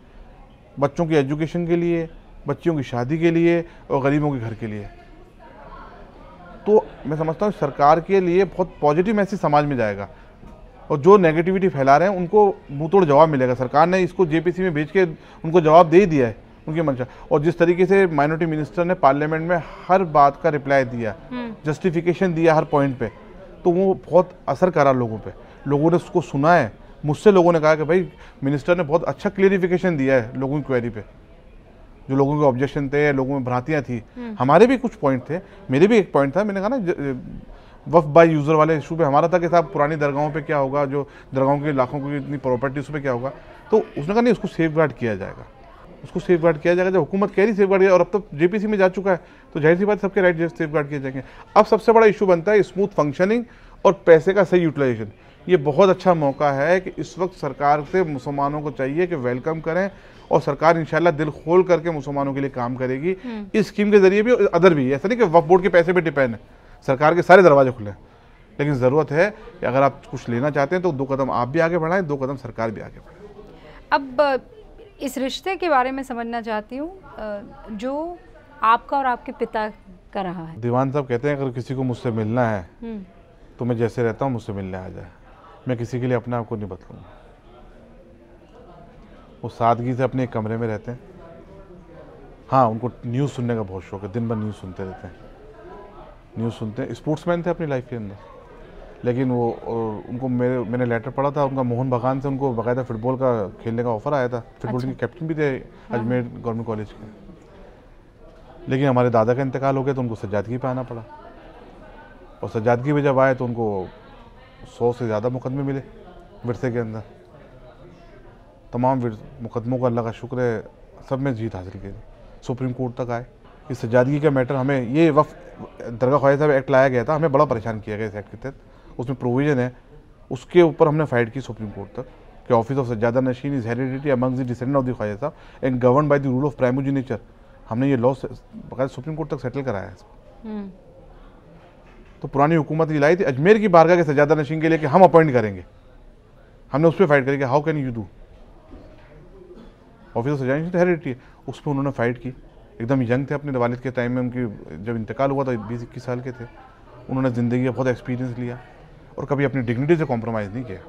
बच्चों की एजुकेशन के लिए, बच्चियों की शादी के लिए और गरीबों के घर के लिए। तो मैं समझता हूँ सरकार के लिए बहुत पॉजिटिव मैसेज समाज में जाएगा और जो नेगेटिविटी फैला रहे हैं उनको मुंह तोड़ जवाब मिलेगा। सरकार ने इसको जेपीसी में भेज के उनको जवाब दे ही दिया है उनकी मंशा। और जिस तरीके से माइनॉरिटी मिनिस्टर ने पार्लियामेंट में हर बात का रिप्लाई दिया, जस्टिफिकेशन दिया हर पॉइंट पे, तो वो बहुत असर करा लोगों पे। लोगों ने उसको सुना है। मुझसे लोगों ने कहा कि भाई मिनिस्टर ने बहुत अच्छा क्लियरिफिकेशन दिया है लोगों की क्वेरी पे, जो लोगों के ऑब्जेक्शन थे, लोगों में भ्रांतियाँ थी। हमारे भी कुछ पॉइंट थे, मेरे भी एक पॉइंट था, मैंने कहा ना वफ़ बाय यूज़र वाले इशू पे हमारा था कि साहब पुरानी दरगाहों पे क्या होगा, जो दरगाहों के लाखों की इतनी प्रॉपर्टी उस पर क्या होगा। तो उसने कहा नहीं, उसको सेफ गार्ड किया जाएगा, उसको सेफ गार्ड किया जाएगा। जब हुकूमत कह रही सेफ गार्ड, और अब तो जेपीसी में जा चुका है तो जाहिर सी बात सबके राइट सेफ गार्ड किए जाएंगे। अब सबसे बड़ा इशू बनता है स्मूथ फंक्शनिंग और पैसे का सही यूटिलाइजेशन। ये बहुत अच्छा मौका है कि इस वक्त सरकार से मुसलमानों को चाहिए कि वेलकम करें और सरकार इंशाल्लाह दिल खोल करके मुसलमानों के लिए काम करेगी इस स्कीम के जरिए भी, अदर भी। ऐसा नहीं कि वक्फ बोर्ड के पैसे पे डिपेंड है, सरकार के सारे दरवाजे खुले हैं। लेकिन ज़रूरत है कि अगर आप कुछ लेना चाहते हैं तो 2 कदम आप भी आगे बढ़ाएं, 2 कदम सरकार भी आगे बढ़ाए। अब इस रिश्ते के बारे में समझना चाहती हूँ जो आपका और आपके पिता का रहा है। दीवान साहब कहते हैं अगर किसी को मुझसे मिलना है तो मैं जैसे रहता हूँ मुझसे मिलने आ जाए। मैं किसी के लिए अपने आप को नहीं बदलूँगा। वो सादगी से अपने एक कमरे में रहते हैं। हाँ, उनको न्यूज़ सुनने का बहुत शौक है, दिन भर न्यूज़ सुनते रहते हैं, न्यूज़ सुनते हैं। स्पोर्ट्समैन थे अपनी लाइफ के अंदर, लेकिन वो उनको मैंने लेटर पढ़ा था उनका, मोहन बागान से उनको बाकायदा फुटबॉल का खेलने का ऑफ़र आया था। फुटबॉल के कैप्टन भी थे अजमेर गवर्नमेंट कॉलेज के। लेकिन हमारे दादा का इंतकाल हो गया तो उनको सज्जादगी पे आना पड़ा, और सज्जादगी पे जब आए तो उनको 100 से ज़्यादा मुकदमे मिले विरसे के अंदर। तमाम मुकदमों का अल्लाह का शुक्र है सब में जीत हासिल की, सुप्रीम कोर्ट तक आए। इस सज्जादगी का मैटर हमें, ये वफ़ दरगाह ख्वाजा साहब एक्ट लाया गया था, हमें बड़ा परेशान किया गया इस एक्ट के तहत। उसमें प्रोविज़न है, उसके ऊपर हमने फाइट की सुप्रीम कोर्ट तक कि office of sajjada nashin is heredity among the descendant of the Khwaja Sahab and govern by the rule of primogeniture. हमने ये लॉ बकायदा सुप्रीम कोर्ट तक सेटल कराया है। तो पुरानी हुकूमत ये लाई थी अजमेर की बारगाह के सज्जादा नशीन के लिए कि हम अपॉइंट करेंगे। हमने उस पर फाइट करी कि how can you do, office of sajjada nashin heredity है, उस पर उन्होंने फाइट की। एकदम यंग थे अपने वालिद के टाइम में, उनकी जब इंतकाल हुआ तो 20-21 साल के थे। उन्होंने ज़िंदगी का बहुत एक्सपीरियंस लिया और कभी अपनी डिग्निटी से कॉम्प्रोमाइज़ नहीं किया।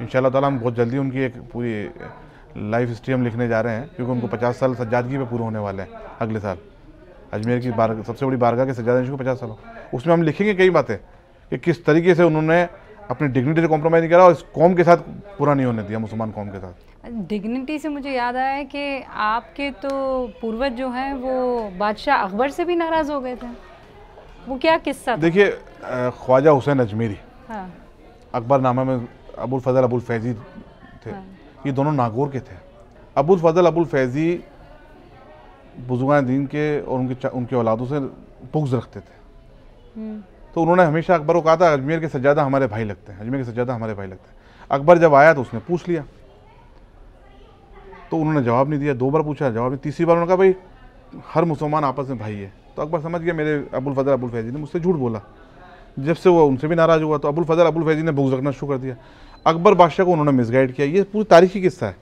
इंशाल्लाह ताला हम बहुत जल्दी उनकी एक पूरी लाइफ हिस्ट्री हम लिखने जा रहे हैं, क्योंकि उनको 50 साल सज्जादगी पे पूरे होने वाले हैं अगले साल। अजमेर की सबसे बड़ी बारगाह के सज्जादा नशीन को 50 साल हो, उसमें हम लिखेंगे कई बातें कि किस तरीके से उन्होंने अपनी डिग्निटी से कॉम्प्रोमाइज़ नहीं करा और इस कौम के साथ पूरा नहीं होने दिया, मुसलमान कौम के साथ। डिग्निटी से मुझे याद आया कि आपके तो पूर्वज जो हैं वो बादशाह अकबर से भी नाराज़ हो गए थे, वो क्या किस्सा था? देखिए ख्वाजा हुसैन अजमेरी, हाँ। अकबर नामा में अबुल फजल अबुल फैज़ी थे, हाँ। ये दोनों नागौर के थे। अबुल फजल अबुल फैज़ी बुजुर्गान दीन के और उनके औलादों से बुग़्ज़ रखते थे। तो उन्होंने हमेशा अकबर को कहा था अजमेर के सज्जादा हमारे भाई लगते हैं, अजमेर के सज्जादा हमारे भाई लगते हैं। अकबर जब आया तो उसने पूछ लिया, तो उन्होंने जवाब नहीं दिया। 2 बार पूछा, जवाब नहीं। तीसरी बार उन्होंने कहा भाई हर मुसलमान आपस में भाई है। तो अकबर समझ गया मेरे अबुल फजल अबुल फैज़ी ने मुझसे झूठ बोला। जब से वो उनसे भी नाराज़ हुआ तो अबुल फजल अबुल फैज़ी ने बुग़्ज़ रखना शुरू कर दिया। अकबर बादशाह को उन्होंने मिसगाइड किया। ये पूरी तारीखी किस्सा है।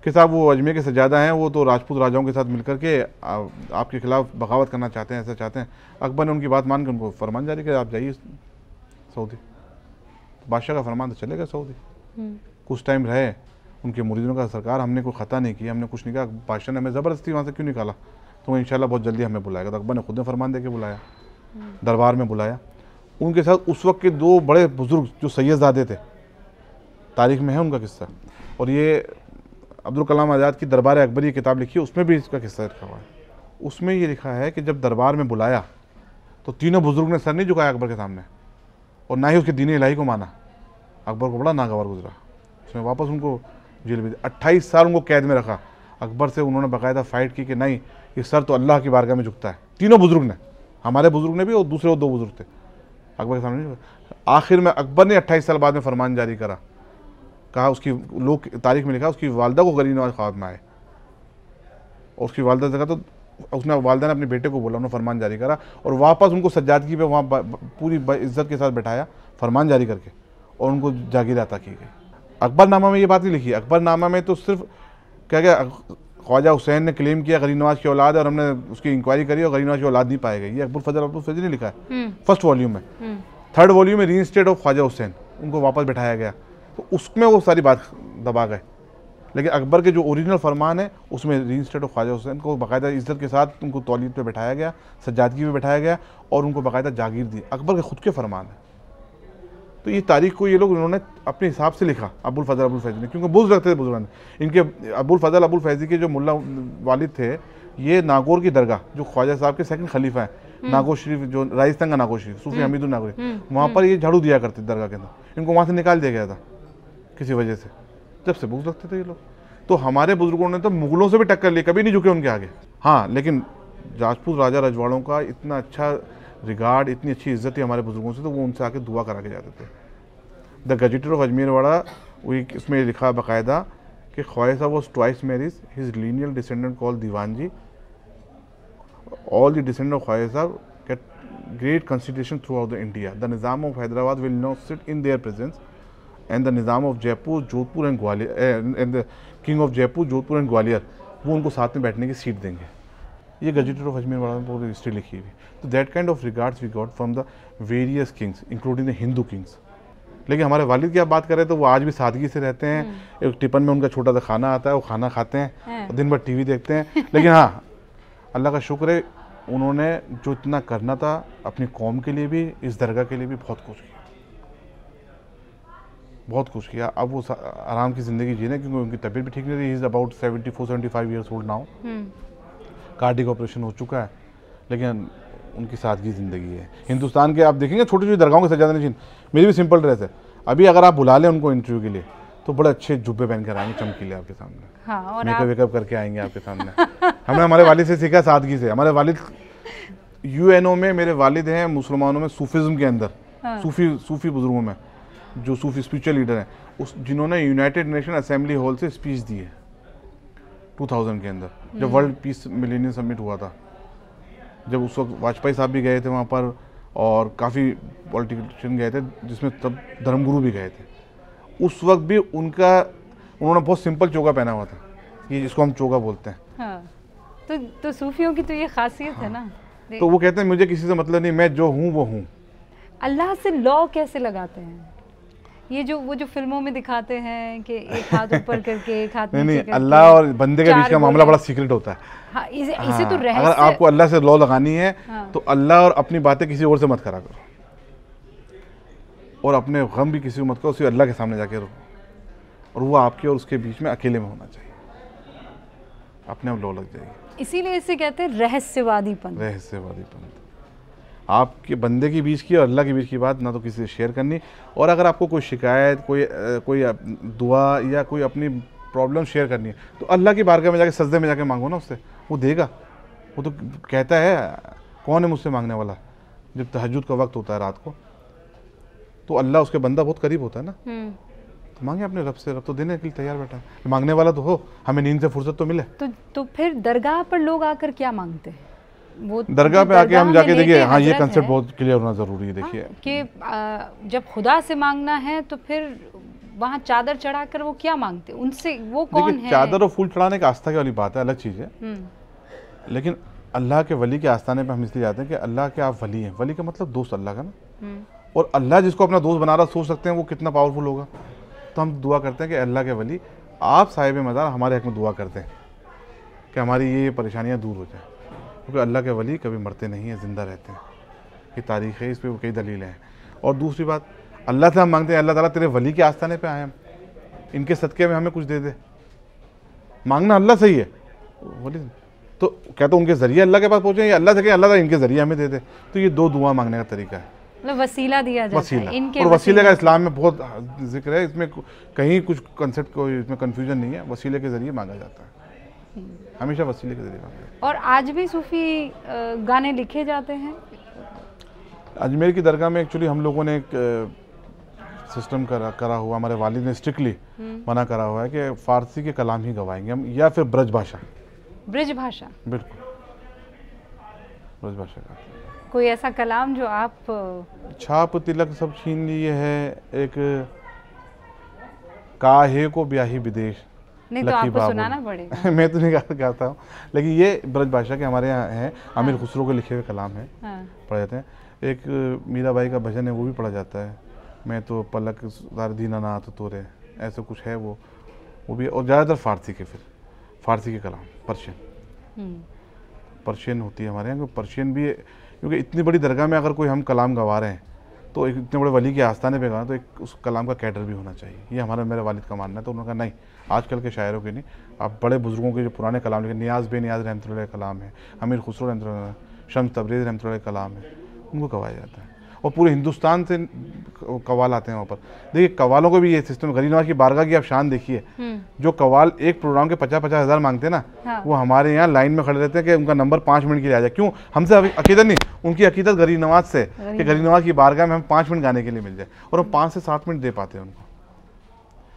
कि साहब वो अजमेर के सज्जादा हैं, वो तो राजपूत राजाओं के साथ मिलकर के आपके खिलाफ बगावत करना चाहते हैं, ऐसा चाहते हैं। अकबर ने उनकी बात मान के उनको फरमान जारी किया, आप जाइए सऊदी। बादशाह का फरमान तो चलेगा सऊदी। कुछ टाइम रहे, उनके मुरीदों का सरकार हमने कोई ख़ता नहीं किया, हमने कुछ नहीं कहा, बादशाह ने हमें ज़बरदस्ती वहाँ से क्यों निकाला, तो इंशाल्लाह बहुत जल्दी हमें बुलाएगा। तो अकबर ने खुद ने फरमान दे के बुलाया, दरबार में बुलाया। उनके साथ उस वक्त के 2 बड़े बुजुर्ग जो सैयदजादे थे, तारीख में है उनका किस्सा, और ये अब्दुल कलाम आज़ाद की दरबार अकबरी किताब लिखी है, उसमें भी इसका किस्सा लिखा हुआ है। उसमें ये लिखा है कि जब दरबार में बुलाया तो तीनों बुजुर्ग ने सर नहीं झुकाया अकबर के सामने, और ना ही उसके दीन इलाही को माना। अकबर को बड़ा नागवार गुजरा, उसमें वापस उनको जेल में 28 साल उनको कैद में रखा। अकबर से उन्होंने बाकायदा फ़ाइट की कि नहीं, ये सर तो अल्लाह की बारगाह में झुकता है। तीनों बुजुर्ग ने, हमारे बुजुर्ग ने भी और दूसरे 2 बुजुर्ग थे, अकबर के सामने नहीं। आखिर में अकबर ने 28 साल बाद में फरमान जारी करा, कहा उसकी लोग तारीख में लिखा उसकी वालदा को गरीब नवाज ख्वाब में आए, और उसकी वालदा से कहा तो उसने वालदा ने अपने बेटे को बोला, उन्होंने फरमान जारी करा और वापस उनको सज्जादगी पे वहाँ पूरी इज्जत के साथ बैठाया फरमान जारी करके, और उनको जागीर अता की गई। अकबरनामा में ये बात नहीं लिखी। अकबरनामा में तो सिर्फ क्या क्या ख्वाजा हुसैन ने क्लेम किया गरीब नवाज की औलाद है, और हमने उसकी इंक्वायरी करी और गरीब नवाज की औलाद नहीं पाई गई। ये अब्दुल फजल ने लिखा है फर्स्ट वॉल्यूम में। 3rd वॉल्यूम में रीइंस्टेट ऑफ ख्वाजा हुसैन, उनको वापस बैठाया गया, तो उसमें वो सारी बात दबा गए। लेकिन अकबर के जो ओरिजिनल फरमान है उसमें रीइंस्टेट ऑफ ख्वाजा हुसैन को बाकायदा इज्जत के साथ उनको तौलीद पे बैठाया गया, सज्जादगी पे बैठाया गया, और उनको बाकायदा जागीर दी। अकबर के खुद के फरमान है। तो ये तारीख को ये लोग उन्होंने अपने हिसाब से लिखा, अबुल फजल फैज़ी ने, क्योंकि बुज़ रखते थे बुजुर्ग। इनके अबुल फैज़ी के जो मुल्ला वालिद थे, ये नागौर की दरगाह जो ख्वाजा साहब के 2nd खलीफा हैं, नागौर शरीफ, जो राजस्थान का नागौर शरीफ, सूफी हमीदुल नागौरी, वहाँ पर ये झाड़ू दिया करते दरगाह के अंदर। इनको वहाँ से निकाल दिया गया था किसी वजह से, जब से बुज़ रखते थे ये लोग। तो हमारे बुजुर्गों ने तो मुगलों से भी टक्कर ली, कभी नहीं झुके उनके आगे। हाँ, लेकिन राजपूत राजा रजवाड़ों का इतना अच्छा रिगार्ड, इतनी अच्छी इज्जत थी हमारे बुजुर्गों से, तो वो उनसे आके दुआ करा के जाते थे। द गजेटर ऑफ अजमेर वाड़ा, इसमें लिखा बाकायदा कि Khwaja Sahab was twice marriage, his lineal descendant called Dewan ji, all the descendant of Khwaja Sahab get great consideration throughout the India. The Nizam of Hyderabad will not sit in their presence, and the Nizam of Jaipur, Jodhpur and Gwalior, and the king of Jaipur, Jodhpur and Gwalior, वो उनको साथ में बैठने की seat देंगे। ये गजेटर of Ajmer वाला में पूरी हिस्ट्री लिखी हुई। तो that kind of regards we got from the various kings including the Hindu kings. लेकिन हमारे वालिद की आप बात करें तो वो आज भी सादगी से रहते हैं। एक टिफिन में उनका छोटा सा खाना आता है, वो खाना खाते हैं, दिन भर टीवी देखते हैं। लेकिन हाँ, अल्लाह का शुक्र है, उन्होंने जो इतना करना था अपनी कौम के लिए भी, इस दरगाह के लिए भी बहुत कुछ किया, बहुत कुछ किया। अब वो आराम की ज़िंदगी जी रहे हैं, क्योंकि उनकी तबीयत भी ठीक नहीं रही। Is about 74-75 years old now. Cardiac operation हो चुका है, लेकिन उनकी सादगी ज़िंदगी है। हिंदुस्तान के आप देखेंगे छोटी छोटी दरगाहों के सजादा नशीन, मेरी भी सिंपल ड्रेस है। अभी अगर आप बुला लें उनको इंटरव्यू के लिए तो बड़े अच्छे जुब्बे पहन कर आएंगे, चमकीले आपके सामने। हाँ, और मेकअप वेकअप करके आएंगे आपके सामने। हमने हमारे वालिद से सीखा सादगी से। हमारे वालिद UNO में, मेरे वालिद हैं मुसलमानों में सूफिज़्म के अंदर, सूफी बुजुर्गों में, जो सूफी स्पिरिचुअल लीडर हैं, उस जिन्होंने यूनाइटेड नेशन असेंबली हॉल से स्पीच दी है 2000 के अंदर, जब वर्ल्ड पीस मिलेनियम समिट हुआ था। जब उस वक्त वाजपेयी साहब भी गए थे वहाँ पर, और काफ़ी पॉलिटिशियन गए थे, जिसमें तब धर्मगुरु भी गए थे। उस वक्त भी उन्होंने बहुत सिंपल चोगा पहना हुआ था, ये जिसको हम चोगा बोलते हैं। हाँ, तो सूफियों की तो ये खासियत है ना। तो वो कहते हैं मुझे किसी से मतलब नहीं, मैं जो हूँ वो हूँ। अल्लाह से लॉ कैसे लगाते हैं? ये जो फिल्मों में दिखाते हैं कि एक हाथ ऊपर करके एक हाथ नीचे करके, अल्लाह और बंदे के बीच का मामला बड़ा सीक्रेट होता है। हाँ, इसे तो रहस्य। अगर आपको अल्लाह से लॉ लगानी है तो अल्लाह और अपनी बातें किसी और से मत करा करो, और अपने गम भी किसी को मत करो, सिर्फ अल्लाह के सामने जाके रहो, और वो आपके और उसके बीच में अकेले में होना चाहिए, अपने आप लॉ लग जाएगी। इसीलिए इसे कहते हैं रहस्यवादीपन। रहस्यवादीपन, आपके बंदे के बीच की और अल्लाह के बीच की बात ना तो किसी से शेयर करनी। और अगर आपको कोई शिकायत, कोई दुआ या कोई अपनी प्रॉब्लम शेयर करनी है तो अल्लाह की बारगाह में जाके सजदे में जाके मांगो ना, उससे वो देगा। वो तो कहता है कौन है मुझसे मांगने वाला। जब तहज्जुद का वक्त होता है रात को, तो अल्लाह उसके बंदा बहुत करीब होता है ना, तो मांगे अपने रब से, रब तो देने के लिए तैयार बैठा है। मांगने वाला तो हो, हमें नींद से फुर्सत तो मिले। तो फिर दरगाह पर लोग आकर क्या मांगते हैं? वो दरगाह पे आके हम जाके देखिए, हाँ ये कंसेप्ट बहुत क्लियर होना ज़रूरी है। देखिए कि जब खुदा से मांगना है तो फिर वहाँ चादर चढ़ाकर वो क्या मांगते, उनसे वो कौन है? चादर और फूल चढ़ाने का आस्था की वाली बात है, अलग चीज़ है। लेकिन अल्लाह के वली के आस्थाने पे हम इसलिए जाते हैं कि अल्लाह के आप वली हैं। वली का मतलब दोस्त अल्लाह का ना, और अल्लाह जिसको अपना दोस्त बना रहा सोच सकते हैं वो कितना पावरफुल होगा। तो हम दुआ करते हैं कि अल्लाह के वली आप साहिब मज़ार हमारे हक में दुआ करते हैं कि हमारी ये परेशानियाँ दूर हो जाए, क्योंकि अल्लाह के वली कभी मरते नहीं हैं, ज़िंदा रहते हैं। ये तारीख़ है, इस पर कई दलीलें हैं। और दूसरी बात, अल्लाह से हम मांगते हैं, अल्लाह ताला तेरे वली के आस्थाने पे आए हम, इनके सदक़े में हमें कुछ दे दे। मांगना अल्लाह से ही है, वली तो क्या तो उनके ज़रिए अल्लाह के पास पहुँचे, या अल्लाह से कहें अल्लाह ताला इनके ज़रिए हमें दे दे। तो ये दो दुआ मांगने का तरीका है, मतलब वसीला दिया जाता वसीला। है इनके। और वसीले का इस्लाम में बहुत जिक्र है, इसमें कहीं कुछ कंसेप्ट को इसमें कन्फ्यूजन नहीं है। वसीले के ज़रिए मांगा जाता है, हमेशा वसीले के ज़रिए मांगा जाता है। और आज भी सूफ़ी गाने लिखे जाते हैं? अजमेर की दरगाह में एक्चुअली हम लोगों ने एक सिस्टम करा हुआ, हमारे वालिद ने स्ट्रिक्टली मना करा हुआ है कि फ़ारसी के कलाम ही गवाएंगे हम, या फिर ब्रज भाषा। ब्रज भाषा? बिल्कुल, ब्रज भाषा का। कोई ऐसा कलाम जो आप? छाप तिलक सब छीन लिए है, एक काहे को ब्याही विदेश। नहीं तो आपको सुनाना पड़ेगा। मैं तो नहीं गाता हूँ, लेकिन ये ब्रज भाषा के हमारे यहाँ हैं। आमिर खुसरो के लिखे हुए कलाम हैं, पढ़े जाते हैं। एक मीराबाई का भजन है, वो भी पढ़ा जाता है, मैं तो पलक दीना ना तो तोरे, ऐसा कुछ है वो भी। और ज़्यादातर फ़ारसी के, फिर फ़ारसी के कलाम, पर्शियन होती है हमारे यहाँ। पर्शियन भी, क्योंकि इतनी बड़ी दरगाह में अगर कोई हम कलाम गवा रहे हैं तो एक इतने बड़े वली के आस्थाने पे गवा, तो एक उस कलाम का कैडर भी होना चाहिए। ये हमारा मेरे वालिद का मानना है। तो उन्होंने कहा नहीं, आजकल के शायरों के नहीं, आप बड़े बुजुर्गों के जो पुराने कलाम लिखे, नियाज़ बेनियाज़ रहमतुल्लाह अलैह कलाम है, अमीर खुसरो रहमतुल्लाह, शम्स तबरेज़ रहमतुल्लाह अलैह कलाम है, उनको गवाया जाता है। और पूरे हिंदुस्तान से कवाल आते हैं वहाँ पर। देखिए कवालों को भी ये सिस्टम, गरीब नवाज की बारगाह की आप शान देखिए, जो कवाल एक प्रोग्राम के 50-50 हज़ार मांगते हैं ना, हाँ। वो हमारे यहाँ लाइन में खड़े रहते हैं कि उनका नंबर 5 मिनट के लिए आ जाए। क्यों? हमसे अकीदत नहीं, उनकी अकीदत गरीब नवाज से कि गरीब नवाज की बारगाह में हम 5 मिनट गाने के लिए मिल जाए, और हम 5 से 7 मिनट दे पाते हैं उनको,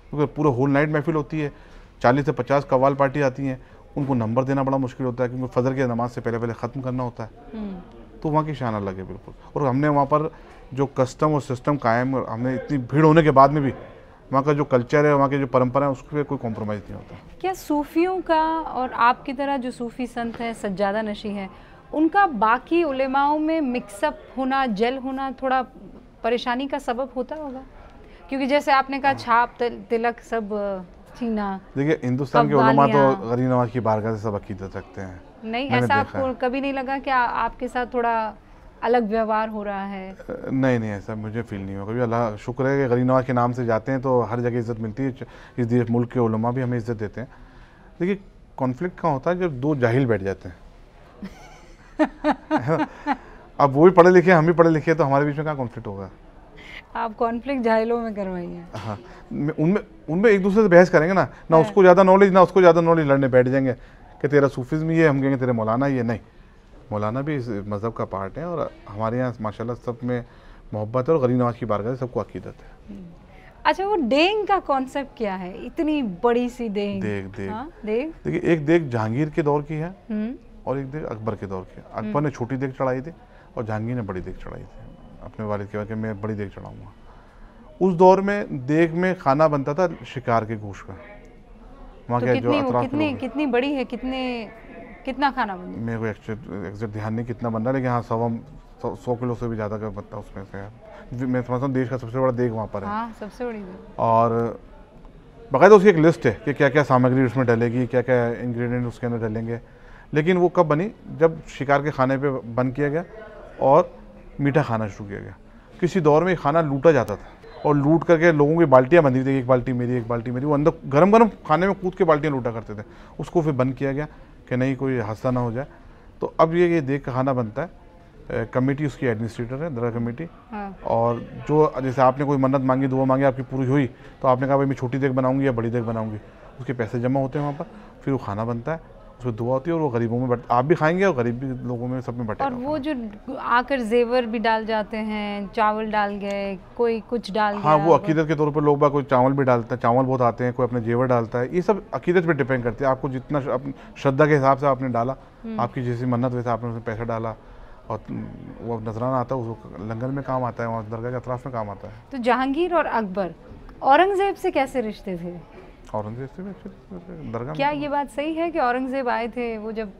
क्योंकि पूरा होल नाइट महफिल होती है, 40 से 50 कवाल पार्टी आती हैं, उनको नंबर देना बड़ा मुश्किल होता है, क्योंकि फजर की नमाज से पहले ख़त्म करना होता है। तो वहाँ की शान अलग है बिल्कुल। और हमने वहाँ पर जो कस्टम और सिस्टम कायम, हमने इतनी भीड़ होने के बाद में भी वहाँ का जो कल्चर है, वहाँ की जो परंपरा है, उसके कोई कॉम्प्रोमाइज़ नहीं होता। क्या सूफियों का और आपकी तरह जो सूफ़ी संत हैं, सज्जादा नशी हैं, उनका बाकी उलेमाओं में मिक्सअप होना, जल होना थोड़ा परेशानी का सबब होता होगा? क्योंकि जैसे आपने कहा छाप तिलक सब छीना। देखिए हिंदुस्तान के उलेमा तो गरीब नवाज की बारगाह से सब अकीदत रखते हैं। नहीं, ऐसा आपको कभी नहीं लगा कि आपके साथ थोड़ा अलग व्यवहार हो रहा है? नहीं, ऐसा मुझे फील नहीं हुआ कभी। अल्लाह शुक्र है कि गरीब नवाज के नाम से जाते हैं तो हर जगह इज़्ज़त मिलती है। इस देश मुल्क के उलमा भी हमें इज़्ज़त देते हैं। देखिए कॉन्फ्लिक्ट कहाँ होता है? जब दो जाहिल बैठ जाते हैं। अब वो भी पढ़े लिखे, हम भी पढ़े लिखे, तो हमारे बीच में कहाँ कॉन्फ्लिक्ट होगा? आप कॉन्फ्लिक्ट जाहिलों में करवाइए। हाँ, उनमें एक दूसरे से बहस करेंगे ना उसको ज़्यादा नॉलेज ना उसको ज़्यादा नॉलेज, लड़ने बैठ जाएंगे कि तेरा सूफिज़्म ये, हम कहेंगे तेरे मौलाना ये। नहीं, मौलाना भी इस मज़हब का पार्ट है, और हमारे यहाँ माशाल्लाह सब में मोहब्बत है, और गरीब नवाज की बारगाह से सबको अकीदत है। अच्छा, वो देग का कॉन्सेप्ट क्या है? इतनी बड़ी सी देग। देखिए एक देग जहांगीर के दौर की है और एक देग अकबर के दौर की है। अकबर ने छोटी देग चढ़ाई थी और जहांगीर ने बड़ी देग चढ़ाई थी। अपने वालिद के बाद मैं बड़ी देग चढ़ाऊँगा। उस दौर में देग में खाना बनता था शिकार के गोश्त का। वहाँ के जो कितनी बड़ी है, कितना खाना बनता है? मेरे को एग्जैक्ट ध्यान नहीं कितना बन रहा है, लेकिन हाँ 100 किलो से भी ज़्यादा का बनता है उसमें से। मैं समझता हूँ देश का सबसे बड़ा देग वहाँ पर है। हाँ, सबसे बड़ी देग। और बाकायदा उसकी एक लिस्ट है कि क्या क्या सामग्री उसमें डलेगी, क्या क्या इंग्रेडिएंट उसके अंदर डलेंगे। लेकिन वो कब बनी? जब शिकार के खाने पे बंद किया गया और मीठा खाना शुरू किया गया। किसी दौर में खाना लूटा जाता था, और लूट करके लोगों की बाल्टियाँ बंधी थी, एक बाल्टी मेरी, एक बाल्टी मेरी। वो अंदर गरम गरम खाने में कूद के बाल्टियाँ लूटा करते थे। उसको फिर बंद किया गया कि नहीं कोई हादसा ना हो जाए। तो अब ये देग का खाना बनता है। कमेटी उसकी एडमिनिस्ट्रेटर है, दरगाह कमेटी। और जो जैसे आपने कोई मन्नत मांगी, दुआ मांगी, आपकी पूरी हुई, तो आपने कहा भाई मैं छोटी देग बनाऊंगी या बड़ी देग बनाऊंगी, उसके पैसे जमा होते हैं वहाँ पर, फिर वो खाना बनता है, उसमें दुआ होती है, और वो गरीबों में आप भी खाएंगे और गरीब भी लोगों में सब में बटेगा। और वो जो आकर जेवर भी डाल जाते हैं, चावल डाल गए, कोई कुछ डाल गया। हाँ, वो अकीदत के तौर पर लोग कोई चावल भी डालता है, चावल बहुत आते हैं, कोई अपने जेवर डालता है। ये सब अकीदत पे डिपेंड करती है। आपको जितना श्रद्धा के हिसाब से आपने डाला, आपकी जैसी मन्नत वैसे आपने उसमें पैसा डाला, और वो नजराना आता है, उसको लंगर में काम आता है, वहाँ दरगाह के अतराफ में काम आता है। तो जहांगीर और अकबर औरंगजेब से कैसे रिश्ते थे? औरंगजेब से भी actually दरगाह क्या में ये बात सही है कि औरंगजेब आए थे, वो जब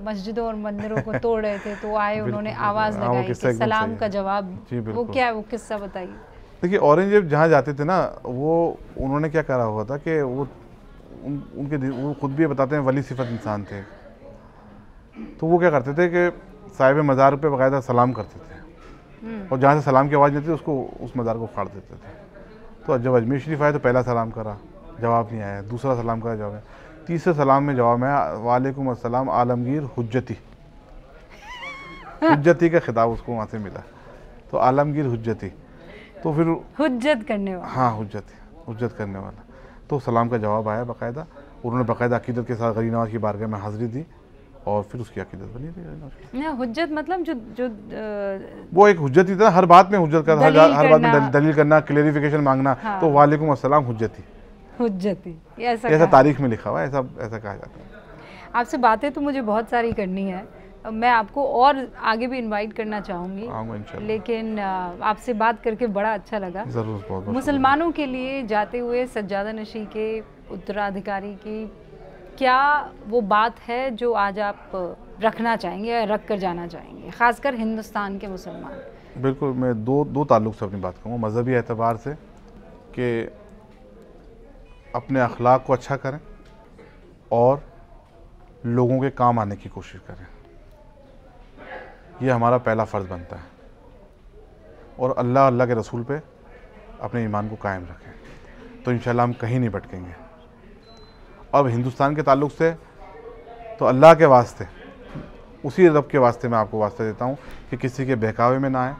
मस्जिदों और मंदिरों को तोड़ रहे थे तो आए, उन्होंने बिल्कुल, आवाज़ हाँ, वो लगाई किस्सा कि एकदम सलाम सही है। का जवाब? जी, वो बिल्कुल। क्या है, वो किस्सा बताइए। देखिए औरंगजेब जहाँ जाते थे ना, वो उन्होंने क्या करा हुआ था कि वो वो खुद भी बताते हैं वली सिफत इंसान थे। तो वो क्या करते थे कि साहिब मज़ार पे बाकायदा सलाम करते थे, और जहाँ से सलाम की आवाज़ नहीं थी उसको उस मज़ार को फाड़ देते थे। तो जब अजमेर शरीफ आए तो पहला सलाम करा, जवाब नहीं आया, दूसरा सलाम करा, जवाब आया, तीसरे सलाम में जवाब आया वालेकुम अस्सलाम आलमगीर हुज्जती। हुज्जती का खिताब उसको वहाँ से मिला, तो आलमगीर हुज्जती। तो फिर हुज्जत करने वाला। हाँ, हुज्जत करने वाला। तो सलाम का जवाब आया बाकायदा, उन्होंने बाकायदा अकीदत के साथ गरीब नवाज की बारगाह में हाज़िरी दी और फिर उसकी अकीदत बनी थी गरीब नवाज की। ना, हुज्जत मतलब जो जो वो एक हुज्जत ही था, हर बात में हुज्जत करना, हर बात में करना। दलील करना, क्लेरिफिकेशन मांगना। हाँ। तो वालेकुम अस्सलाम हुज्जती, हुज्जती, ये ऐसा ऐसा कहा। तारीख में लिखा हुआ है, ऐसा कहा जाता है। आपसे बातें तो मुझे बहुत सारी करनी है, मैं आपको और आगे भी इनवाइट करना चाहूँगी, आऊँगा इंशाल्लाह। लेकिन आपसे बात करके बड़ा अच्छा लगा। ज़रूर, बहुत बहुत मुसलमानों के लिए जाते हुए सज्जादा नशी के उत्तराधिकारी की क्या वो बात है जो आज आप रखना चाहेंगे या रख कर जाना चाहेंगे, ख़ासकर हिंदुस्तान के मुसलमान? बिल्कुल, मैं दो ताल्लुक़ से अपनी बात कहूँगा। मज़हबी एतबार से कि अपने अखलाक को अच्छा करें और लोगों के काम आने की कोशिश करें, ये हमारा पहला फ़र्ज़ बनता है। और अल्लाह के रसूल पे अपने ईमान को कायम रखें, तो इंशाल्लाह हम कहीं नहीं भटकेंगे। अब हिंदुस्तान के ताल्लुक़ से तो अल्लाह के वास्ते, उसी रब के वास्ते मैं आपको वास्ता देता हूँ कि किसी के बहकावे में ना आए,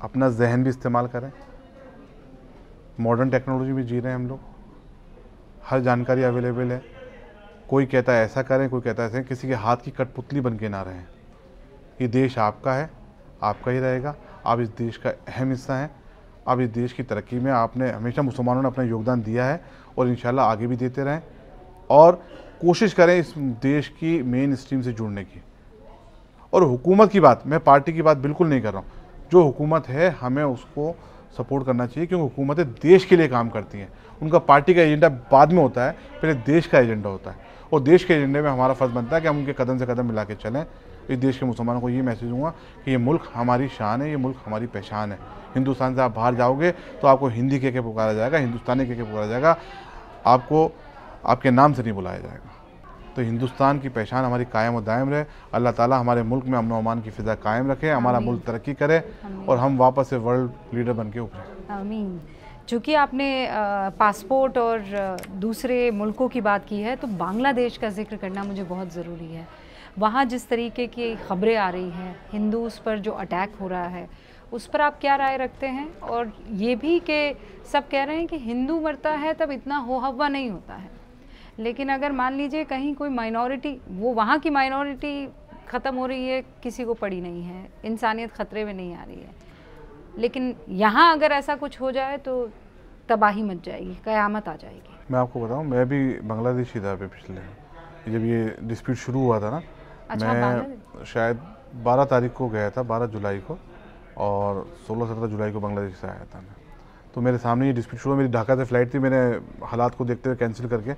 अपना जहन भी इस्तेमाल करें। मॉडर्न टेक्नोलॉजी में जी रहे हैं हम लोग, हर जानकारी अवेलेबल है। कोई कहता है ऐसा करें, कोई कहता है ऐसा, किसी के हाथ की कठपुतली बन के ना रहें। ये देश आपका है, आपका ही रहेगा, आप इस देश का अहम हिस्सा हैं। आप इस देश की तरक्की में आपने हमेशा मुसलमानों ने अपना योगदान दिया है और इंशाल्लाह आगे भी देते रहें, और कोशिश करें इस देश की मेन स्ट्रीम से जुड़ने की। और हुकूमत की बात, मैं पार्टी की बात बिल्कुल नहीं कर रहा हूँ। जो हुकूमत है हमें उसको सपोर्ट करना चाहिए, क्योंकि हुकूमतें देश के लिए काम करती हैं। उनका पार्टी का एजेंडा बाद में होता है, पहले देश का एजेंडा होता है, और देश के एजेंडे में हमारा फ़र्ज़ बनता है कि हम उनके कदम से कदम मिला के चलें। इस देश के मुसलमानों को ये मैसेज दूंगा कि ये मुल्क हमारी शान है, ये मुल्क हमारी पहचान है। हिंदुस्तान से आप बाहर जाओगे तो आपको हिंदी कह के पुकारा जाएगा, हिंदुस्तानी कह के पुकारा जाएगा, आपको आपके नाम से नहीं बुलाया जाएगा। तो हिंदुस्तान की पहचान हमारी कायम और दायम रहे। अल्लाह ताला हमारे मुल्क में अमन व अमान की फ़िज़ा कायम रखे, हमारा मुल्क तरक्की करे और हम वापस से वर्ल्ड लीडर बन के उभरें। आमीन। चूँकि आपने पासपोर्ट और दूसरे मुल्कों की बात की है, तो बांग्लादेश का जिक्र करना मुझे बहुत ज़रूरी है। वहाँ जिस तरीके की ख़बरें आ रही हैं, हिंदूज़ पर जो अटैक हो रहा है, उस पर आप क्या राय रखते हैं? और ये भी कि सब कह रहे हैं कि हिंदू मरता है तब इतना हो हव्वा नहीं होता है, लेकिन अगर मान लीजिए कहीं कोई माइनॉरिटी, वो वहाँ की माइनॉरिटी ख़त्म हो रही है, किसी को पड़ी नहीं है, इंसानियत ख़तरे में नहीं आ रही है, लेकिन यहाँ अगर ऐसा कुछ हो जाए तो तबाही मच जाएगी, क़यामत आ जाएगी। मैं आपको बताऊं, मैं भी बांग्लादेश ही था पिछले, जब ये डिस्प्यूट शुरू हुआ था ना। अच्छा, मैं शायद 12 तारीख को गया था, 12 जुलाई को, और 16-17 जुलाई को बांग्लादेश से आया था मैं। तो मेरे सामने ये डिस्प्यूट शुरू, मेरी ढाका से फ़्लाइट थी, मैंने हालात को देखते हुए कैंसिल करके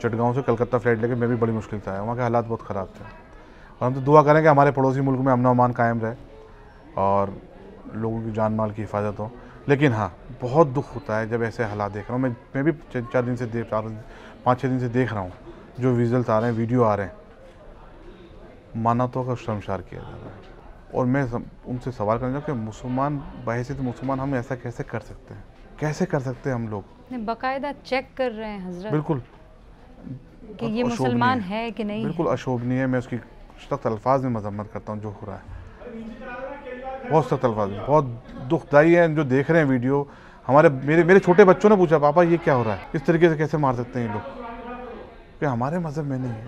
चटगांव से कलकत्ता फ़्लाइट लेके मैं भी बड़ी मुश्किल से आया। वहाँ के हालात बहुत ख़राब थे, और हम तो दुआ करें कि हमारे पड़ोसी मुल्क में अमन व अमान कायम रहे और लोगों की जान माल की हिफाजत हो। लेकिन हाँ, बहुत दुख होता है जब ऐसे हालात देख रहा हूँ। मैं भी 4 दिन से 5-6 दिन से देख रहा हूँ जो विजुअल्स आ रहे हैं, वीडियो आ रहे हैं, मानवता का शर्मसार किया जा रहा है। और मैं उनसे सवाल करना चाहूँ कि मुसलमान, बहैसियत मुसलमान, हम ऐसा कैसे कर सकते हैं? कैसे कर सकते हैं हम लोग? बाकायदा चेक कर रहे हैं हजरत, बिल्कुल कि ये मुसलमान है कि नहीं। बिल्कुल अशोभनीय है। मैं उसकी सख्त अल्फाज में मजम्मत करता हूँ जो हो रहा है, बहुत सख्त अल्फाज में। बहुत दुखदाई है जो देख रहे हैं वीडियो। मेरे छोटे बच्चों ने पूछा, पापा ये क्या हो रहा है, इस तरीके से कैसे मार सकते हैं ये लोग? कि हमारे मज़हब में नहीं है,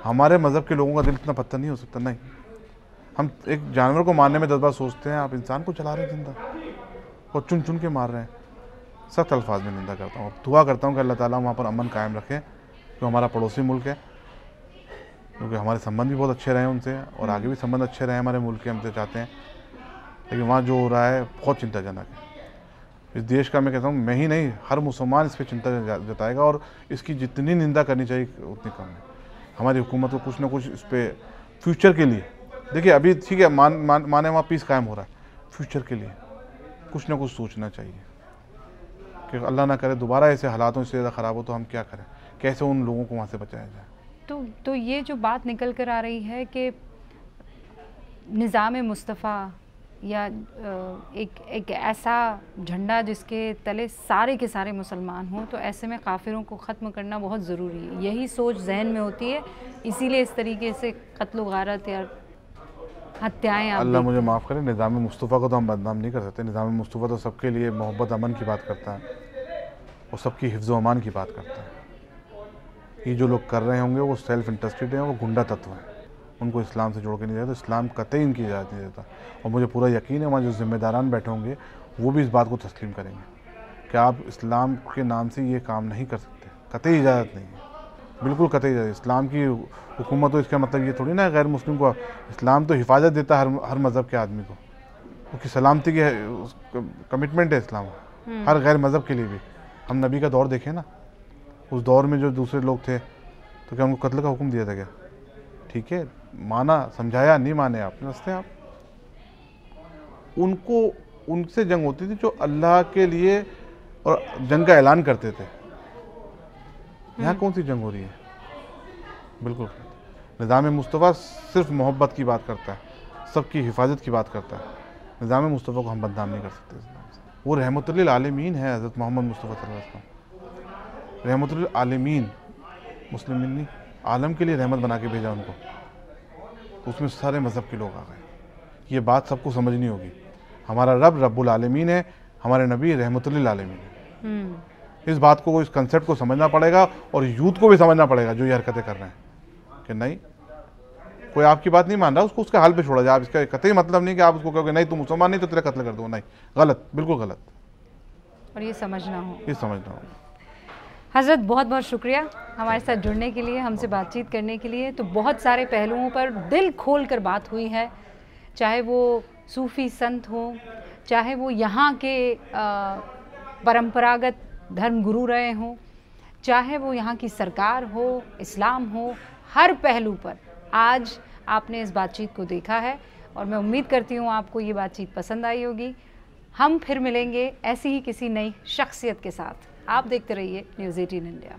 हमारे मज़हब के लोगों का दिल इतना पत्थर नहीं हो सकता। नहीं, हम एक जानवर को मारने में 10 बार सोचते हैं, आप इंसान को चला रहे हैं जिंदा और चुन चुन के मार रहे हैं। सख्त अल्फाज में निंदा करता हूँ, दुआ करता हूँ कि अल्लाह ताला वहाँ पर अमन कायम रखे, जो हमारा पड़ोसी मुल्क है, क्योंकि हमारे संबंध भी बहुत अच्छे रहे उनसे और आगे भी संबंध अच्छे रहे हमारे मुल्क के, हम तो चाहते हैं। लेकिन वहाँ जो हो रहा है बहुत चिंताजनक है। इस देश का मैं कहता हूँ, मैं ही नहीं, हर मुसलमान इस पर चिंता जताएगा और इसकी जितनी निंदा करनी चाहिए उतनी कम है। हमारी हुकूमत को कुछ ना कुछ इस पर फ्यूचर के लिए, देखिए अभी ठीक है माने वहाँ पीस कायम हो रहा है, फ्यूचर के लिए कुछ ना कुछ सोचना चाहिए कि अल्लाह ना करे दोबारा ऐसे हालातों से ज़्यादा ख़राब हो तो हम क्या करें, कैसे उन लोगों को वहाँ से बचाया जाए। तो ये जो बात निकल कर आ रही है कि निज़ाम मुस्तफ़ा या एक ऐसा झंडा जिसके तले सारे के सारे मुसलमान हों, तो ऐसे में काफिरों को ख़त्म करना बहुत ज़रूरी है, यही सोच जहन में होती है, इसीलिए इस तरीके से कत्ल गारत या हत्याएं। अल्लाह मुझे माफ़ करे, निज़ाम मुस्तफ़ा को तो हम बदनाम नहीं कर सकते। निज़ाम मुस्तफ़ा तो सबके लिए मोहब्बत अमन की बात करता है और सबकी हिफ्ज़ व अमान की बात करता है। ये जो लोग कर रहे होंगे वो सेल्फ इंटरेस्टेड हैं, वो गुंडा तत्व हैं, उनको इस्लाम से जोड़ के नहीं जाता, तो इस्लाम कतई इनकी इजाज़त नहीं देता। और मुझे पूरा यकीन है वहाँ जो ज़िम्मेदारान बैठे होंगे वो भी इस बात को तस्लीम करेंगे कि आप इस्लाम के नाम से ये काम नहीं कर सकते, कतई इजाज़त नहीं है, बिल्कुल कतई इजाज़त। इस्लाम की हुकूमत हो इसका मतलब ये थोड़ी ना गैर मुस्लिम को, इस्लाम तो हिफाजत देता है हर मज़हब के आदमी को, क्योंकि सलामती की कमिटमेंट है इस्लाम हर गैर मज़हब के लिए भी। हम नबी का दौर देखें ना, उस दौर में जो दूसरे लोग थे तो क्या उनको कत्ल का हुक्म दिया था क्या? ठीक है, माना, समझाया, नहीं माने आप नसते आप, उनको उनसे जंग होती थी जो अल्लाह के लिए और जंग का ऐलान करते थे। यहाँ कौन सी जंग हो रही है? बिल्कुल, निज़ाम मुस्तफ़ा सिर्फ मोहब्बत की बात करता है, सबकी हिफाजत की बात करता है। निज़ाम मुस्तफ़ा को हम बदनाम नहीं कर सकते इस्लाम से। वो रहमतुल्लिल आलमीन है, हज़रत मोहम्मद मुस्तफ़ा सल्लल्लाहु अलैहि वसल्लम रहमतुल्लिल आलमीन, मुस्लिमीन नहीं, आलम के लिए रहमत बना के भेजा उनको, तो उसमें सारे मज़हब के लोग आ गए। ये बात सबको समझनी होगी, हमारा रब रब्बुल आलमीन है, हमारे नबी रहमतुल्लिल आलमीन है। इस बात को, इस कंसेप्ट को समझना पड़ेगा और यूथ को भी समझना पड़ेगा जो ये हरकतें कर रहे हैं कि नहीं, कोई आपकी बात नहीं मान रहा, उसको उसके हाल पे छोड़ा जाए। आप इसका कतई मतलब नहीं कि आप उसको कहोगे नहीं तुम मुसलमान नहीं तो तेरा कत्ल कर दो, नहीं, गलत, बिल्कुल गलत। और ये समझना हो, ये समझना हो। हज़रत बहुत बहुत शुक्रिया हमारे साथ जुड़ने के लिए, हमसे बातचीत करने के लिए। तो बहुत सारे पहलुओं पर दिल खोल कर बात हुई है, चाहे वो सूफ़ी संत हों, चाहे वो यहाँ के परंपरागत धर्म गुरु रहे हों, चाहे वो यहाँ की सरकार हो, इस्लाम हो, हर पहलू पर आज आपने इस बातचीत को देखा है और मैं उम्मीद करती हूँ आपको ये बातचीत पसंद आई होगी। हम फिर मिलेंगे ऐसी ही किसी नई शख्सियत के साथ। आप देखते रहिए न्यूज़ 18 इंडिया।